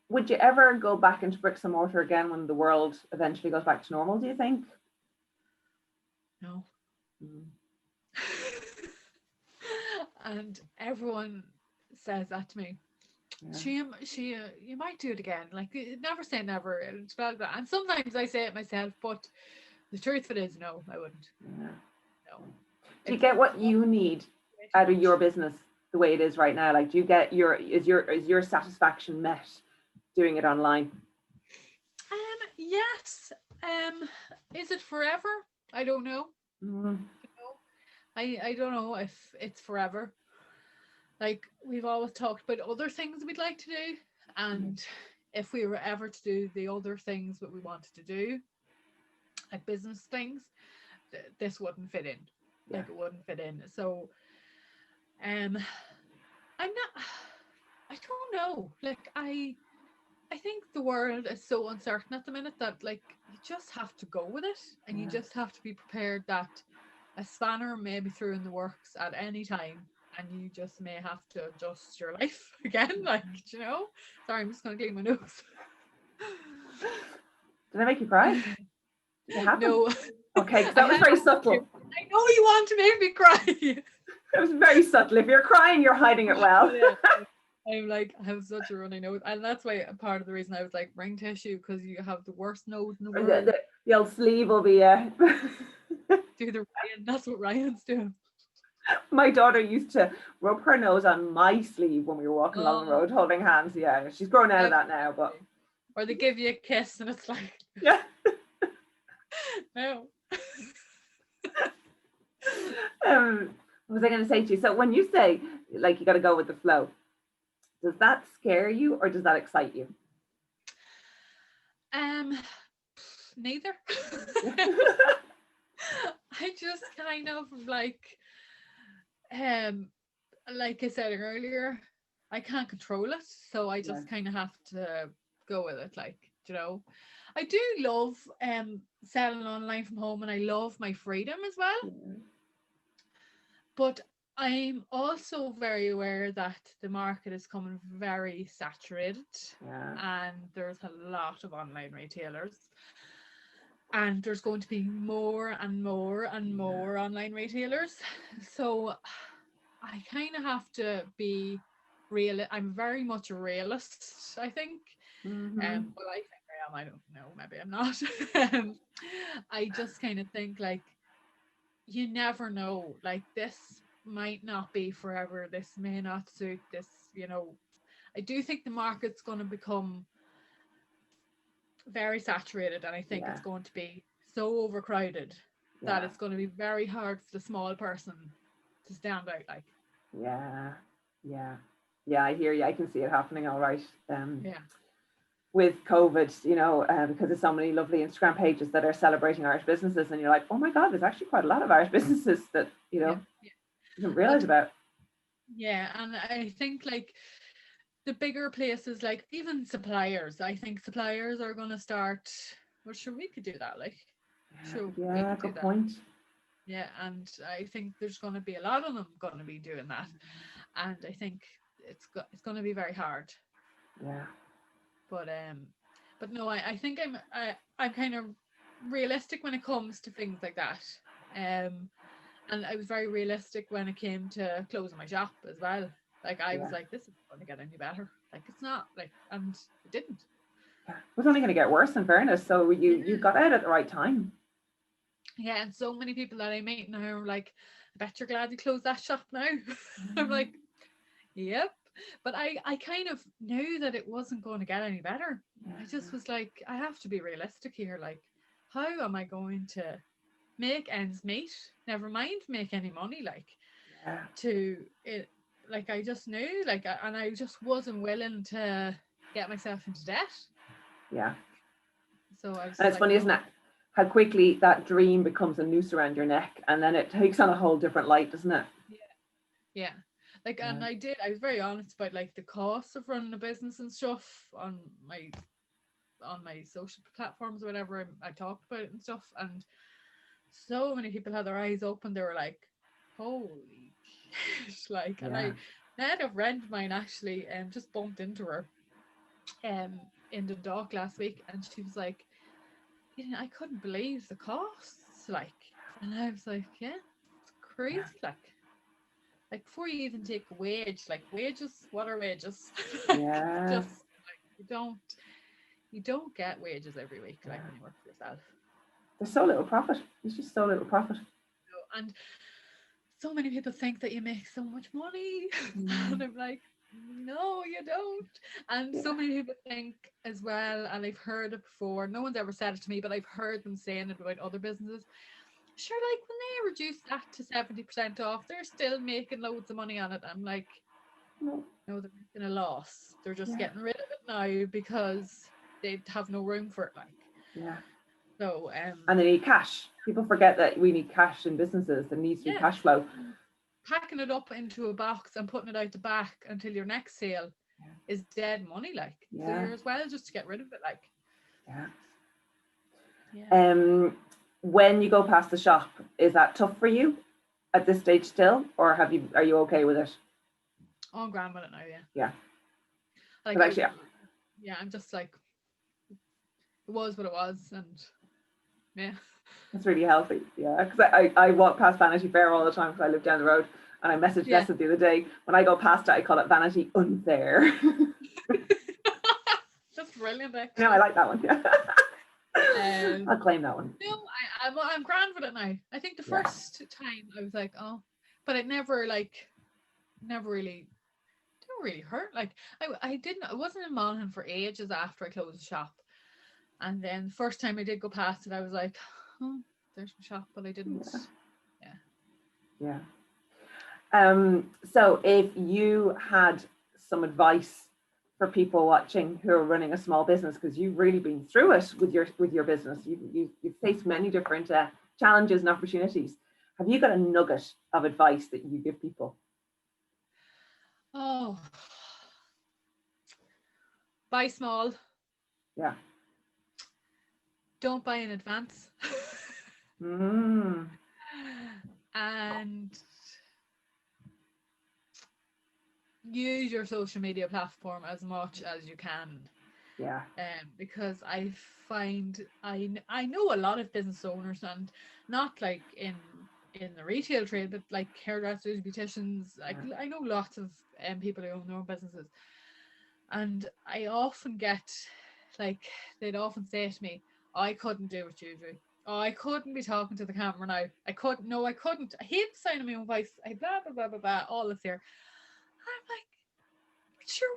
Would you ever go back into bricks and mortar again when the world eventually goes back to normal, do you think?
No.
Mm.
And everyone says that to me.
Yeah.
She, you might do it again. Like, never say never. It's like that. And sometimes I say it myself, but the truth of it is, no, I wouldn't.
Yeah.
No.
Do you
It's
get what you need
way too
out of your
much.
business the way it is right now? Like, do you get your satisfaction met doing it online?
Yes. Is it forever? I don't know.
Mm.
I don't know if it's forever. Like we've always talked about other things we'd like to do, and if we were ever to do the other things that we wanted to do, like business things, this wouldn't fit in.
Yeah.
Like it wouldn't fit in. So, I'm not. I don't know. Like I think the world is so uncertain at the minute that like you just have to go with it, and you
Yeah.
just have to be prepared that a spanner may be through in the works at any time, and you just may have to adjust your life again. Like, you know, sorry, I'm just gonna clean my nose.
Did I make you cry? Did it happen?
No,
Okay, because
I
that was
had.
very subtle.
I know you want to make me cry.
It was very subtle. If you're crying, you're hiding it well.
Yeah. I'm like, I have such a runny nose, and that's why part of the reason I was like, bring tissue, because you have the worst nose in the
Or
world.
the old sleeve will be
Do the Ryan. That's what Ryan's doing.
My daughter used to rub her nose on my sleeve when we were walking along the
Oh,
road holding hands. Yeah, she's grown out of that now, but
absolutely. Or they give you a kiss and it's like,
yeah.
no.
What was I going to say to you? So when you say like you got to go with the flow, does that scare you or does that excite you?
Neither. I just kind of like I said earlier, I can't control it, so I
Yeah.
just kind of have to go with it. Like, you know, I do love selling online from home, and I love my freedom as well.
Yeah.
But I'm also very aware that the market is coming very saturated,
Yeah.
and there's a lot of online retailers, and there's going to be more and more and more online retailers. So I kind of have to be real. I'm very much a realist, I think.
Mm-hmm.
Well, I think I am. I don't know. Maybe I'm not. I just kind of think like you never know. Like this might not be forever. This may not suit this. You know, I do think the market's going to become very saturated, and I think
Yeah.
it's going to be so overcrowded that
Yeah.
it's going to be very hard for the small person to stand out. Like,
Yeah. Yeah. Yeah. I hear you. I can see it happening. All right.
yeah,
With COVID, because there's so many lovely Instagram pages that are celebrating Irish businesses, and you're like, oh my God, there's actually quite a lot of Irish businesses that
yeah, yeah.
you didn't realize
But
about.
yeah, and I think like the bigger places, like even suppliers, I think suppliers are going to start. Well, sure, we could do that. Like, sure, we
Yeah.
could do
Good
that.
point.
Yeah, and I think there's going to be a lot of them going to be doing that, and I think it's going to be very hard.
Yeah.
But but no, I think I'm kind of realistic when it comes to things like that. Um, and I was very realistic when it came to closing my shop as well. Like I was
Yeah.
like, this isn't going to get any better. Like it's not like, and it didn't.
Yeah. It was only going to get worse in fairness. So you
Yeah.
got out at the right time.
Yeah, and so many people that I meet now are like, I bet you're glad you closed that shop now. I'm like, yep. But I kind of knew that it wasn't going to get any better. I just was like, I have to be realistic here. Like, how am I going to make ends meet? Never mind make any money. Like,
Yeah.
to it, like I just knew, like, and I just wasn't willing to get myself into debt.
Yeah.
So I was
And
just
it's
like,
funny, isn't
no.
it? How quickly that dream becomes a noose around your neck, and then it takes on a whole different light, doesn't it?
Yeah, yeah. Like,
Yeah.
and I was very honest about like the cost of running a business and stuff on my social platforms or whatever. I talked about it and stuff, and so many people had their eyes open. They were like, "Holy shit!" Like, and
Yeah.
I had a friend of mine actually just bumped into her in Dundalk last week, and she was like, I couldn't believe the costs, like, and I was like, yeah, it's crazy,
Yeah.
like before you even take a wage, like wages, what are wages? Like,
Yeah.
just like you don't get wages every week,
Yeah.
like when you work for yourself.
There's so little profit. There's just so little profit.
And so many people think that you make so much money, and I'm like, no, you don't. And so
Yeah.
many people think as well, and I've heard it before. No one's ever said it to me, but I've heard them saying it about other businesses. Sure, like when they reduce that to 70% off, they're still making loads of money on it. I'm like,
No.
no, they're making a loss. They're just
Yeah.
getting rid of it now because they have no room for it. Like,
Yeah.
so,
And they need cash. People forget that we need cash in businesses. There needs to be
yeah,
cash flow.
packing it up into a box and putting it out the back until your next sale is dead money. Like, so
Yeah.
you're as well just to get rid of it. Like,
Yeah.
yeah.
When you go past the shop, is that tough for you at this stage still, or are you okay with it?
On grand with it now, yeah.
Yeah.
Like,
But actually,
yeah, I'm just like, it was what it was, and yeah.
it's really healthy. Yeah, because I walk past Vanity Fair all the time because I live down the road, and I messaged
Yeah.
Nessa the other day. When I go past it, I call it Vanity Unfair.
That's brilliant, actually.
No, I like that one. Yeah. I'll claim that one.
No, I'm grand with it now. I think the first time I was like, oh, but it never really didn't really hurt. Like I wasn't in Monaghan for ages after I closed the shop. And then the first time I did go past it, I was like, oh, there's my shop, but I didn't. Yeah.
Yeah. So if you had some advice for people watching who are running a small business, because you've really been through it with your business, you've faced many different challenges and opportunities. Have you got a nugget of advice that you give people?
Oh, buy small.
Yeah.
Don't buy in advance.
Mm.
And use your social media platform as much as you can.
Yeah.
Because I find I know a lot of business owners, and not like in the retail trade, but like hairdressers, beauticians. Like I know lots of people who own their own businesses, and I often get like they'd often say to me, "I couldn't do what you do. Oh, I couldn't be talking to the camera now. I couldn't. No, I couldn't. I hate the sound of my own voice. I blah blah blah blah blah. All this here." I'm like, "But sure,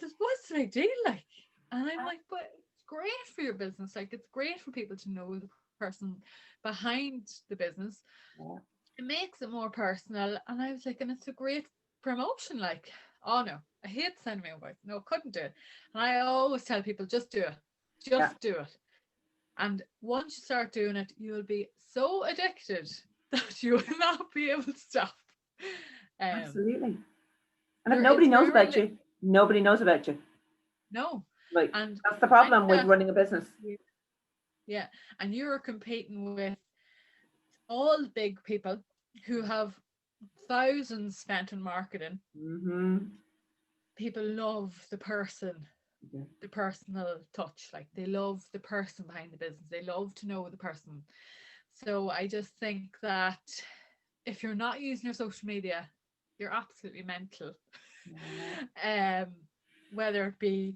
what did I do?" Like, and I'm like, "But it's great for your business. Like, it's great for people to know the person behind the business.
Yeah.
It makes it more personal." And I was like, "And it's a great promotion." Like, oh no, I hate sending me away. No, couldn't do it. And I always tell people, just do it.
Yeah.
Just do it. And once you start doing it, you'll be so addicted that you will not be able to stop.
Absolutely. And if
It's
nobody knows
very
about you, nobody knows about you.
no,
Like,
and
that's the
I think
problem with
that
running a business.
yeah, and you're competing with all the big people who have thousands spent on marketing.
Mm-hmm.
People love the person,
Yeah.
the personal touch. Like they love the person behind the business. They love to know the person. So I just think that if you're not using your social media, you're absolutely mental. um, Whether it be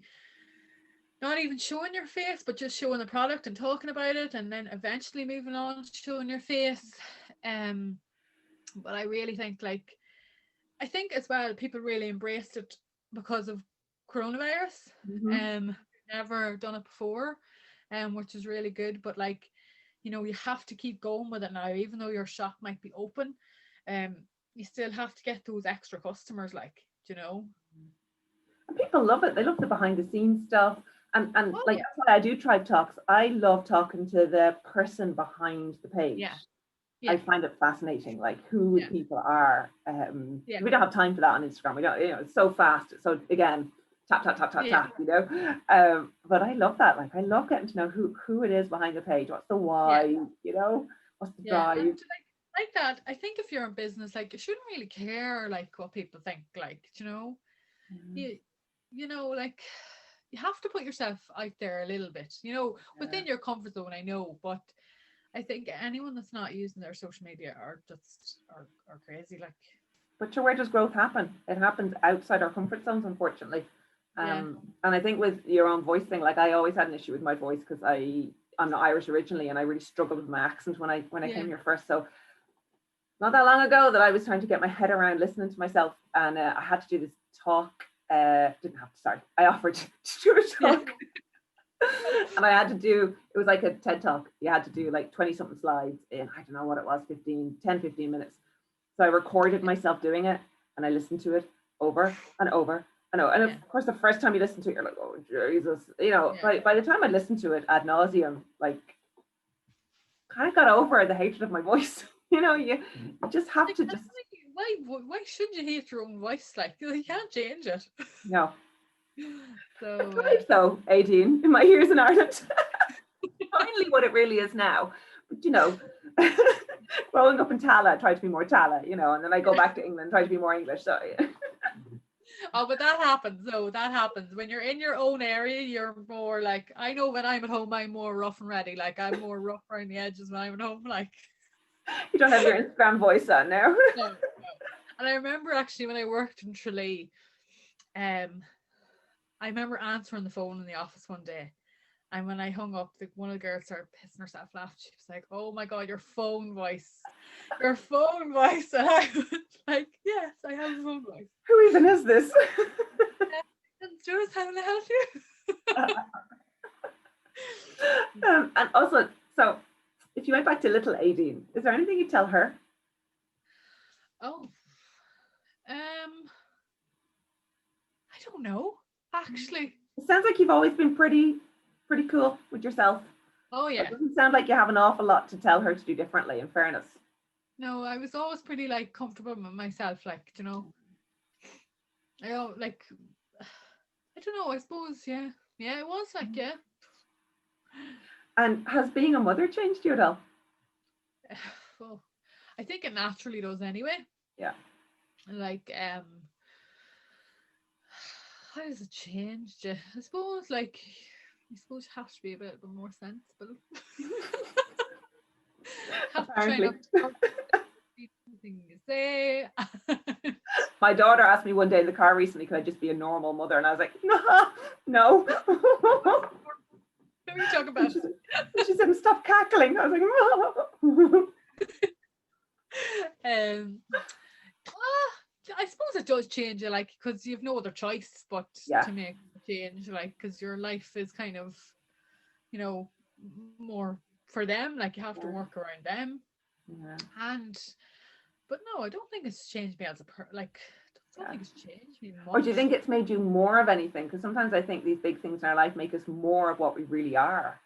not even showing your face, but just showing the product and talking about it, and then eventually moving on to showing your face. But I really think, like, I think as well, people really embraced it because of coronavirus.
Mm-hmm.
Never done it before, which is really good. But like, you have to keep going with it now, even though your shop might be open. Um, you still have to get those extra customers, like, you know.
And people love it. They love the behind the scenes stuff. And
Oh
like
yeah,
that's why I do Tribe Talks. I love talking to the person behind the page.
yeah,
I
yeah,
find it fascinating, like who
yeah,
people are.
yeah,
We don't have time for that on Instagram. We don't, it's so fast. So again, tap, tap, tap, tap,
yeah,
tap, But I love that. Like I love getting to know who it is behind the page. What's the
yeah,
why, what's the
yeah. And
drive.
like that, I think if you're in business, like you shouldn't really care like what people think, like,
Mhm.
you like you have to put yourself out there a little bit,
Yeah.
within your comfort zone, I know, but I think anyone that's not using their social media are just are crazy, like.
But sure, where does growth happen? It happens outside our comfort zones, unfortunately.
Yeah,
And I think with your own voice thing, like I always had an issue with my voice because I'm not Irish originally, and I really struggled with my accent when I
yeah,
came here first. So not that long ago that I was trying to get my head around listening to myself, and I had to do this talk. Didn't have to, sorry. I offered to do a
yeah,
talk, and I had to do. It was like a TED talk. You had to do like 20 something slides in, I don't know what it was, 15 minutes. So I recorded myself doing it, and I listened to it over and over and over. And
yeah,
of course, the first time you listen to it, you're like, oh Jesus,
yeah.
By the time I listened to it ad nauseum, like kind of got over the hatred of my voice. You just have
Like,
to
and
just
why should you hate your own voice? Like, you can't change it.
no. It
So
thrives though, Aideen, in my years in Ireland. Finally, what it really is now. But growing up in Tala, I tried to be more Tala, and then I go back to England, try to be more English. So yeah.
oh, but that happens. So that happens when you're in your own area. You're more like, I know when I'm at home, I'm more rough and ready. Like I'm more rough around the edges when I'm at home. Like
You don't have your Instagram voice on now.
no, no. And I remember actually when I worked in Tralee, I remember answering the phone in the office one day, And when I hung up, one of the girls started pissing herself laughing. She was like, "Oh my God, your phone voice. Your phone voice." And I was like, "Yes, I have a phone voice."
Who even is this?
Stuart, how can I help you?
And also, so if you went back to little Aideen, is there anything you'd tell her?
Oh, I don't know, actually.
It sounds like you've always been pretty cool with yourself.
Oh
It
yeah.
doesn't sound like you have an awful lot to tell her to do differently, in fairness.
No, I was always pretty like comfortable with myself, like, you know. I don't like I don't know, I suppose, yeah. Yeah, it was like, yeah.
And has being a mother changed you at all?
Well, I think it naturally does anyway.
Yeah.
Like, how does it change you? I suppose, like, I suppose you have to be a bit more sensible. Have to try not
Apparently.
to repeat anything you say.
My daughter asked me one day in the car recently, could I just be a normal mother? And I was like, no.
What are you talking about?
She said, stop cackling. I was like,
I suppose it does change you, like, because you've no other choice but
yeah.
to make a change, like, because your life is kind of, you know, more for them, like you have to work around them.
Yeah.
But no, I don't think it's changed me as a like, I don't think it's changed me
Or do you
much.
think it's made you more of anything? Because sometimes I think these big things in our life make us more of what we really are.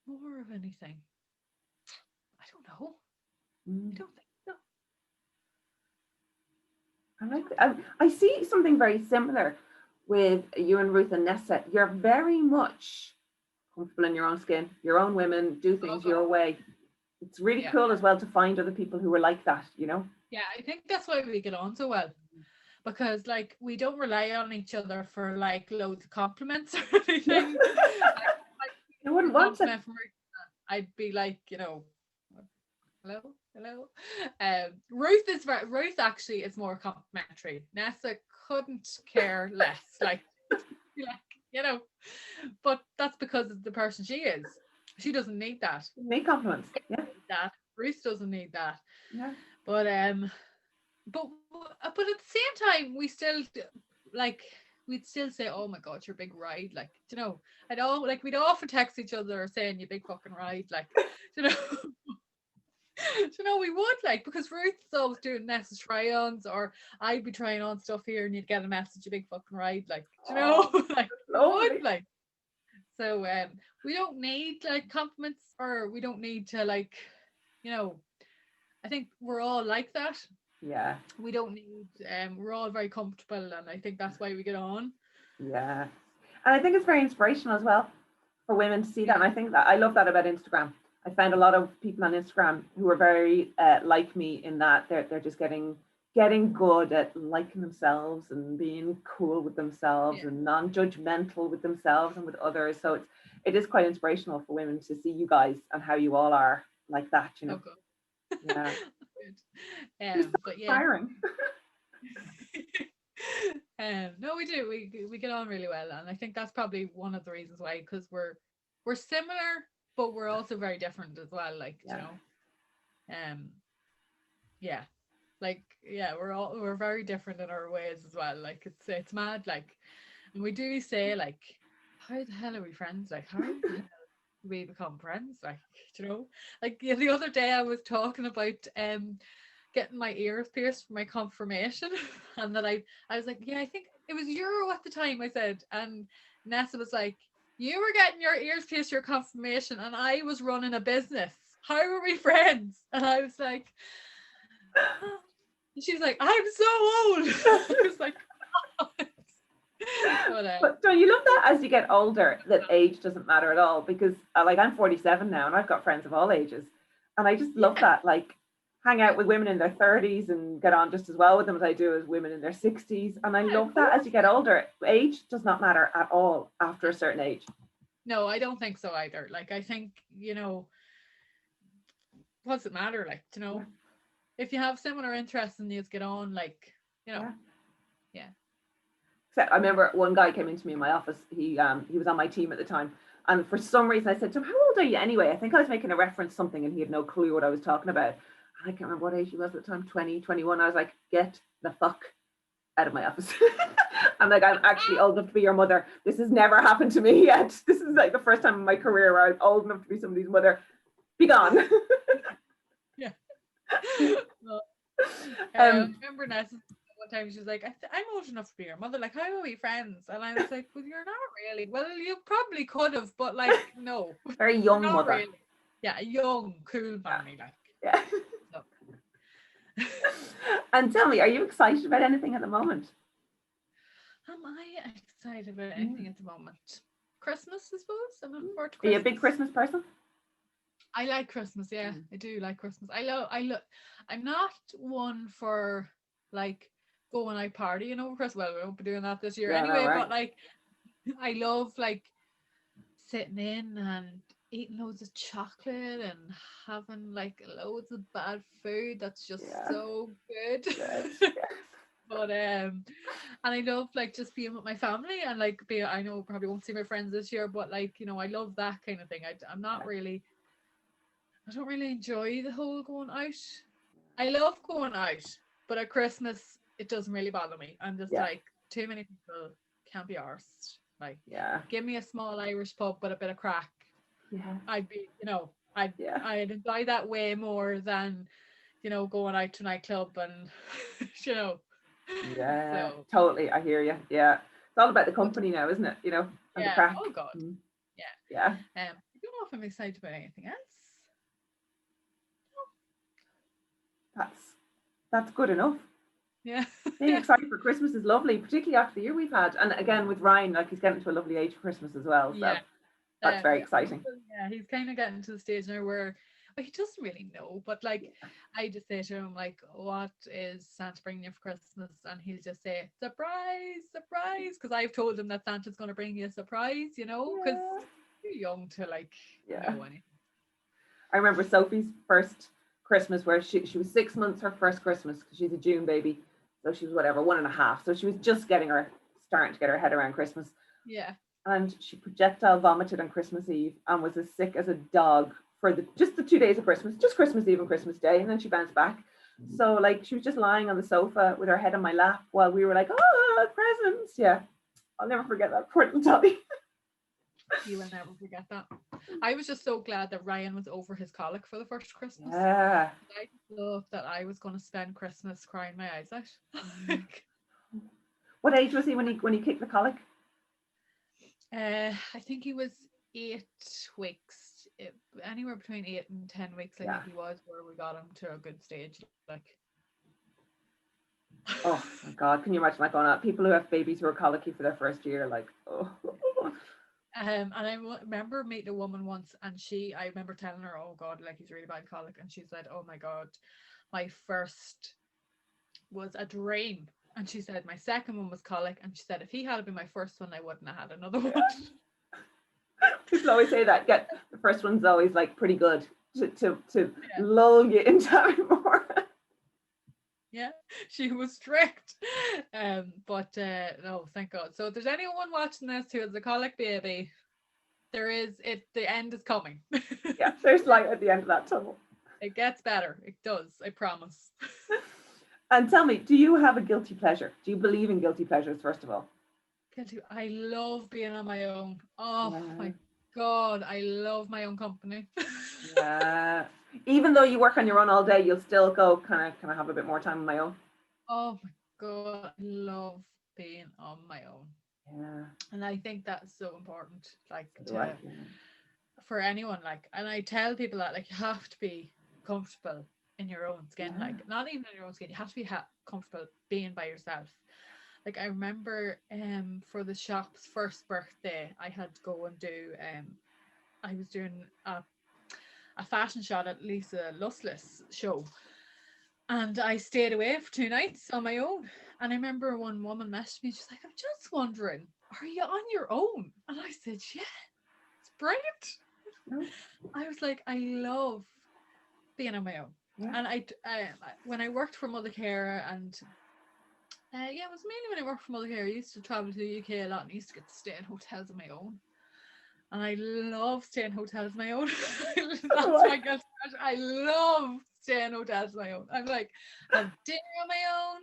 More of anything. I don't know. I don't think so.
I see something very similar with you and Ruth and Nessa. You're very much comfortable in your own skin, your own women, do things your way. It's really cool as well to find other people who are like that, you know?
Yeah, I think that's why we get on so well. Because like we don't rely on each other for like loads of compliments or anything.
I wouldn't want to.
From her, I'd be like, you know, hello. Ruth actually is more complimentary. Nessa couldn't care less. Like, you know, but that's because of the person she is. She doesn't need that.
Make compliments. Yeah.
That Ruth doesn't need that.
Yeah.
But at the same time, we still like we'd still say, "Oh my God, you're a big ride!" Like, you know, we'd often text each other saying, "You big fucking ride!" Like, you know, you know, we would like because Ruth's always doing Nessa's try-ons, or I'd be trying on stuff here, and you'd get a message, "You big fucking ride!" Like, you know, like we would like. So we don't need like compliments, or we don't need to like, you know. I think we're all like that.
Yeah.
We don't need we're all very comfortable, and I think that's why we get on.
Yeah. And I think it's very inspirational as well for women to see that. And I think that I love that about Instagram. I found a lot of people on Instagram who are very like me in that they're just getting good at liking themselves and being cool with themselves and non-judgmental with themselves and with others. So it is quite inspirational for women to see you guys and how you all are like that, you know.
Yeah. But yeah.
Inspiring.
No, we do. We get on really well, and I think that's probably one of the reasons why, because we're similar, but we're also very different as well. Like, you know, yeah, like we're very different in our ways as well. Like it's mad. Like, and we do say like, how the hell are we friends? Like, how the hell we become friends? Like, you know, like the other day I was talking about getting my ears pierced for my confirmation, and that I was like, yeah, I think it was Euro at the time, I said, and Nessa was like, you were getting your ears pierced for your confirmation, and I was running a business. How are we friends? And I was like, oh. And she was like, I'm so old. I was like,
but don't you love that as you get older that age doesn't matter at all? Because like I'm 47 now and I've got friends of all ages, and I just love that. Like, hang out with women in their 30s and get on just as well with them as I do as women in their 60s. And I love that as you get older, age does not matter at all after a certain age.
No, I don't think so either. Like, I think, you know, what does it matter? Like, you know, if you have similar interests and you get on, like, you know, yeah.
Except I remember one guy came into me in my office. He was on my team at the time. And for some reason I said to him, how old are you anyway? I think I was making a reference to something and he had no clue what I was talking about. And I can't remember what age he was at the time, 20, 21. I was like, get the fuck out of my office. I'm like, I'm actually old enough to be your mother. This has never happened to me yet. This is like the first time in my career where I was old enough to be somebody's mother. Be gone.
Yeah. Well, I remember Nessa one time she was like, I'm old enough to be your mother. Like, how are we friends? And I was like, well, you're not really. Well, you probably could have, but like, no.
Very young
not
mother.
really. Yeah, a young, cool mammy, like.
Yeah.
So.
And tell me, are you excited about anything at the moment?
Am I excited about anything at the moment? Christmas, I suppose. I'm looking forward to
Are you
Christmas.
a big Christmas person?
I like Christmas, yeah. I do like Christmas. I'm not one for like going out partying over Christmas. Well, we won't be doing that this year anyway,
right.
but like I love like sitting in and eating loads of chocolate and having like loads of bad food that's just so good. But and I love like just being with my family and like I know probably won't see my friends this year, but like, you know, I love that kind of thing. I'm not really, I don't really enjoy the whole going out. I love going out, but at Christmas it doesn't really bother me. I'm just like, too many people can't be arsed. Like, give me a small Irish pub with a bit of crack.
Yeah.
I'd be, you know, I'd enjoy that way more than, you know, going out to nightclub and you know.
Yeah, so, totally. I hear you. Yeah, it's all about the company now, isn't it? You know, and the crack.
Oh God.
Yeah.
I don't know if I'm excited about anything else.
That's good enough.
Yeah.
Being excited for Christmas is lovely, particularly after the year we've had. And again, with Ryan, like he's getting to a lovely age for Christmas as well. So that's very exciting.
Yeah, he's kind of getting to the stage now where he doesn't really know, but like I just say to him, like, what is Santa bringing you for Christmas? And he'll just say, surprise, surprise, because I've told him that Santa's going to bring you a surprise, you know, because you're young to like know anything.
I remember Sophie's first Christmas where she was 6 months, her first Christmas, because she's a June baby, so she was whatever 1.5, so she was just starting to get her head around Christmas.
Yeah.
And she projectile vomited on Christmas Eve and was as sick as a dog for just the 2 days of Christmas, just Christmas Eve and Christmas Day, and then she bounced back. So like she was just lying on the sofa with her head on my lap while we were like, oh, presents. Yeah, I'll never forget that, poor little Tommy.
You will never forget that. I was just so glad that Ryan was over his colic for the first Christmas.
Yeah.
I thought that I was going to spend Christmas crying my eyes out.
What age was he when he kicked the colic?
I think he was 8 weeks, anywhere between 8 and 10 weeks. I think he was where we got him to a good stage. Like,
oh my God, can you imagine like going out? People who have babies who are colicky for their first year, like, oh.
And I remember meeting a woman once, and I remember telling her, oh God, like he's really bad colic, and she said, oh my God, my first was a dream. And she said my second one was colic, and she said if he had been my first one, I wouldn't have had another one.
People always say that. The first one's always like pretty good to lull you into having more.
Yeah, she was strict. But no, thank God. So if there's anyone watching this who has a colic baby, the end is coming.
Yeah, there's light at the end of that tunnel.
It gets better. It does, I promise.
And tell me, do you have a guilty pleasure? Do you believe in guilty pleasures, first of all?
I love being on my own. Oh my God, I love my own company.
Yeah. Even though you work on your own all day, you'll still go, can I have a bit more time on my own?
Oh my God, I love being on my own.
Yeah.
And I think that's so important, like for anyone, like, and I tell people that like you have to be comfortable in your own skin, like not even in your own skin, you have to be comfortable being by yourself. Like I remember for the shop's first birthday, I had to go and do I was doing a fashion shot at Lisa Lustless show, and I stayed away for 2 nights on my own. And I remember one woman messaged me, she's like, I'm just wondering, are you on your own? And I said, yeah, it's brilliant. I was like, I love being on my own. And I when I worked for Mother Care and Yeah, it was mainly when I worked from over here. I used to travel to the UK a lot and I used to get to stay in hotels on my own. And I love staying in hotels on my own. That's my guilty pleasure. I love staying in hotels on my own. I'm like, have dinner on my own.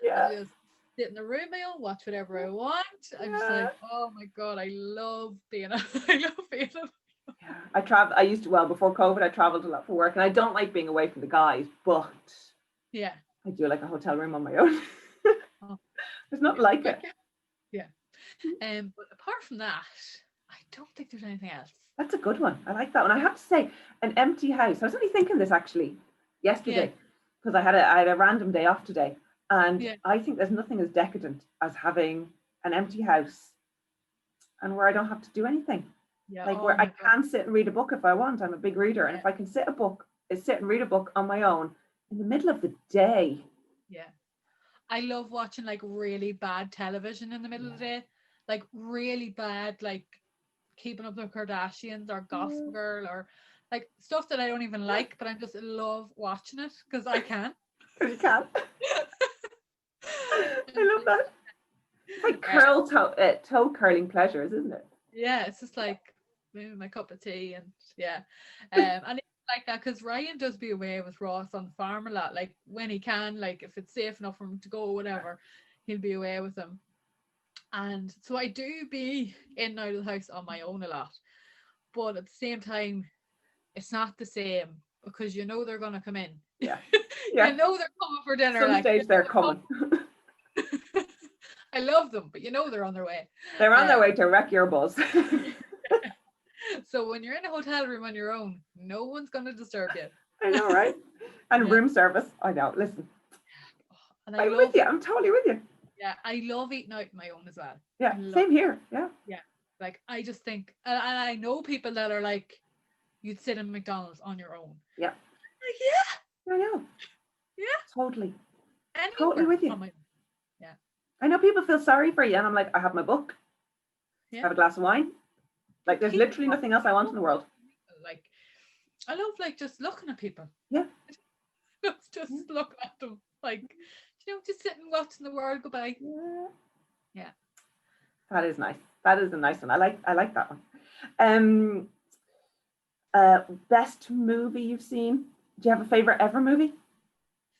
Yeah.
I just sit in the room on my own, watch whatever I want. I'm just like, oh my God, I love being I love being
Yeah. I used to, well, before COVID, I traveled a lot for work, and I don't like being away from the guys, but
yeah.
I do like a hotel room on my own.
Oh,
There's nothing like it.
Yeah. But apart from that, I don't think there's anything else.
That's a good one. I like that one. I have to say, an empty house. I was only thinking this actually yesterday because I had a random day off today, and I think there's nothing as decadent as having an empty house and where I don't have to do anything.
Yeah.
Like where I can sit and read a book if I want. I'm a big reader, and if I can sit and read a book on my own in the middle of the day.
Yeah. I love watching like really bad television in the middle of the day, like really bad, like Keeping Up with the Kardashians or Gossip Girl or like stuff that I don't even like, but I just love watching it because I can.
Because you can. I love that. It's like toe curling pleasures, isn't it?
Yeah, it's just like my cup of tea and and it's like that because Ryan does be away with Ross on the farm a lot. Like when he can, like if it's safe enough for him to go or whatever, he'll be away with him. And so I do be in and out of the house on my own a lot. But at the same time, it's not the same because you know they're gonna come in.
Yeah.
You know they're coming for dinner.
Some stage they're coming.
I love them, but you know they're on their way.
They're on their way to wreck your buzz.
So when you're in a hotel room on your own, no one's going to disturb you.
I know, right? And room service. I know. Listen.
And
I'm with you. I'm totally with you.
Yeah, I love eating out on my own as well.
Yeah, same here. Yeah.
Yeah. Like I just think, and I know people that are like, you'd sit in McDonald's on your own.
Yeah.
Like, yeah.
I know.
Yeah.
Totally.
Anywhere
totally with you.
Yeah.
I know people feel sorry for you, and I'm like, I have my book.
Yeah.
I have a glass of wine. Like there's literally nothing else I want in the world.
Like I love like just looking at people.
Yeah.
just looking at them. Like, you know, just sitting watching the world go by. Yeah.
That is nice. That is a nice one. I like that one. Best movie you've seen? Do you have a favorite ever movie?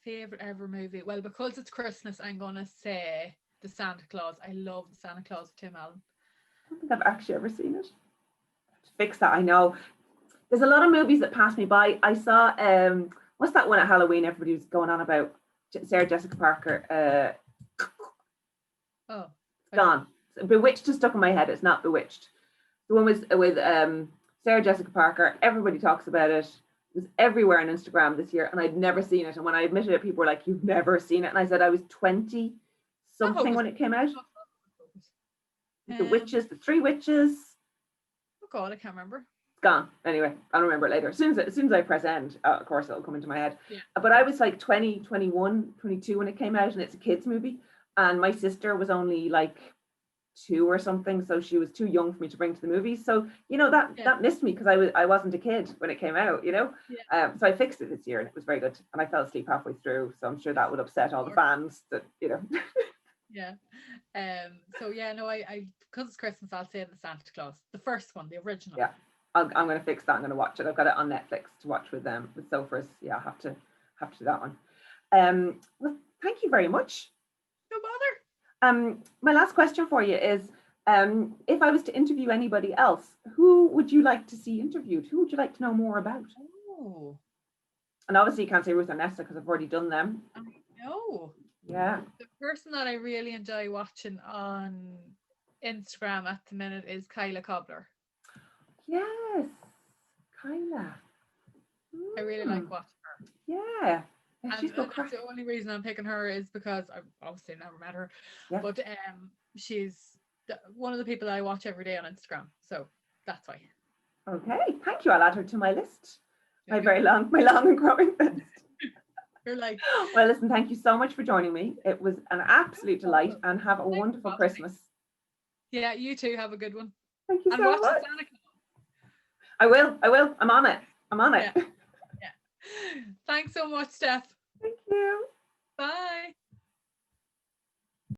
Favorite ever movie? Well, because it's Christmas, I'm gonna say The Santa Claus. I love The Santa Claus with Tim Allen.
I don't think I've actually ever seen it. Fix that. I know there's a lot of movies that pass me by. I saw what's that one at Halloween everybody was going on about? Sarah Jessica Parker.
Oh,
gone. Bewitched is stuck in my head. It's not Bewitched. The one with Sarah Jessica Parker. Everybody talks about it. It was everywhere on Instagram this year, and I'd never seen it. And when I admitted it, people were like, "You've never seen it?" And I said I was 20 something when it came out. The witches, the three witches.
Oh God, I can't remember.
It's gone. Anyway, I'll remember it later. As soon as I press end, of course it'll come into my head.
Yeah.
But I was like 20, 21, 22 when it came out, and it's a kids movie. And my sister was only like 2 or something, so she was too young for me to bring to the movies. So you know that missed me because I wasn't a kid when it came out. You know.
Yeah.
So I fixed it this year, and it was very good. And I fell asleep halfway through, so I'm sure that would upset all the fans that you know.
Yeah. So yeah, no, I because it's Christmas, I'll say The Santa Claus, the first one, the original.
Yeah, I'm going to fix that. I'm going to watch it. I've got it on Netflix to watch with Sofas. Yeah, I have to do that one. Well, thank you very much.
No bother.
My last question for you is, if I was to interview anybody else, who would you like to see interviewed? Who would you like to know more about?
Oh.
And obviously you can't say Ruth or Nesta because I've already done them.
I know.
Yeah.
The person that I really enjoy watching on Instagram at the minute is Kyla Cobbler.
Yes, Kyla.
I really like watching her.
Yeah.
And that's the only reason I'm picking her is because I've obviously never met her, but she's one of the people that I watch every day on Instagram, so that's why.
Okay, thank you. I'll add her to my list. My long and growing list.
You're like,
well, listen, thank you so much for joining me. It was an absolute delight, and have a wonderful Christmas.
Yeah, you too. Have a good one.
Thank you
and
so
watch
much.
Santa Claus.
I will. I'm on it. Yeah.
Thanks so much, Steph.
Thank you.
Bye.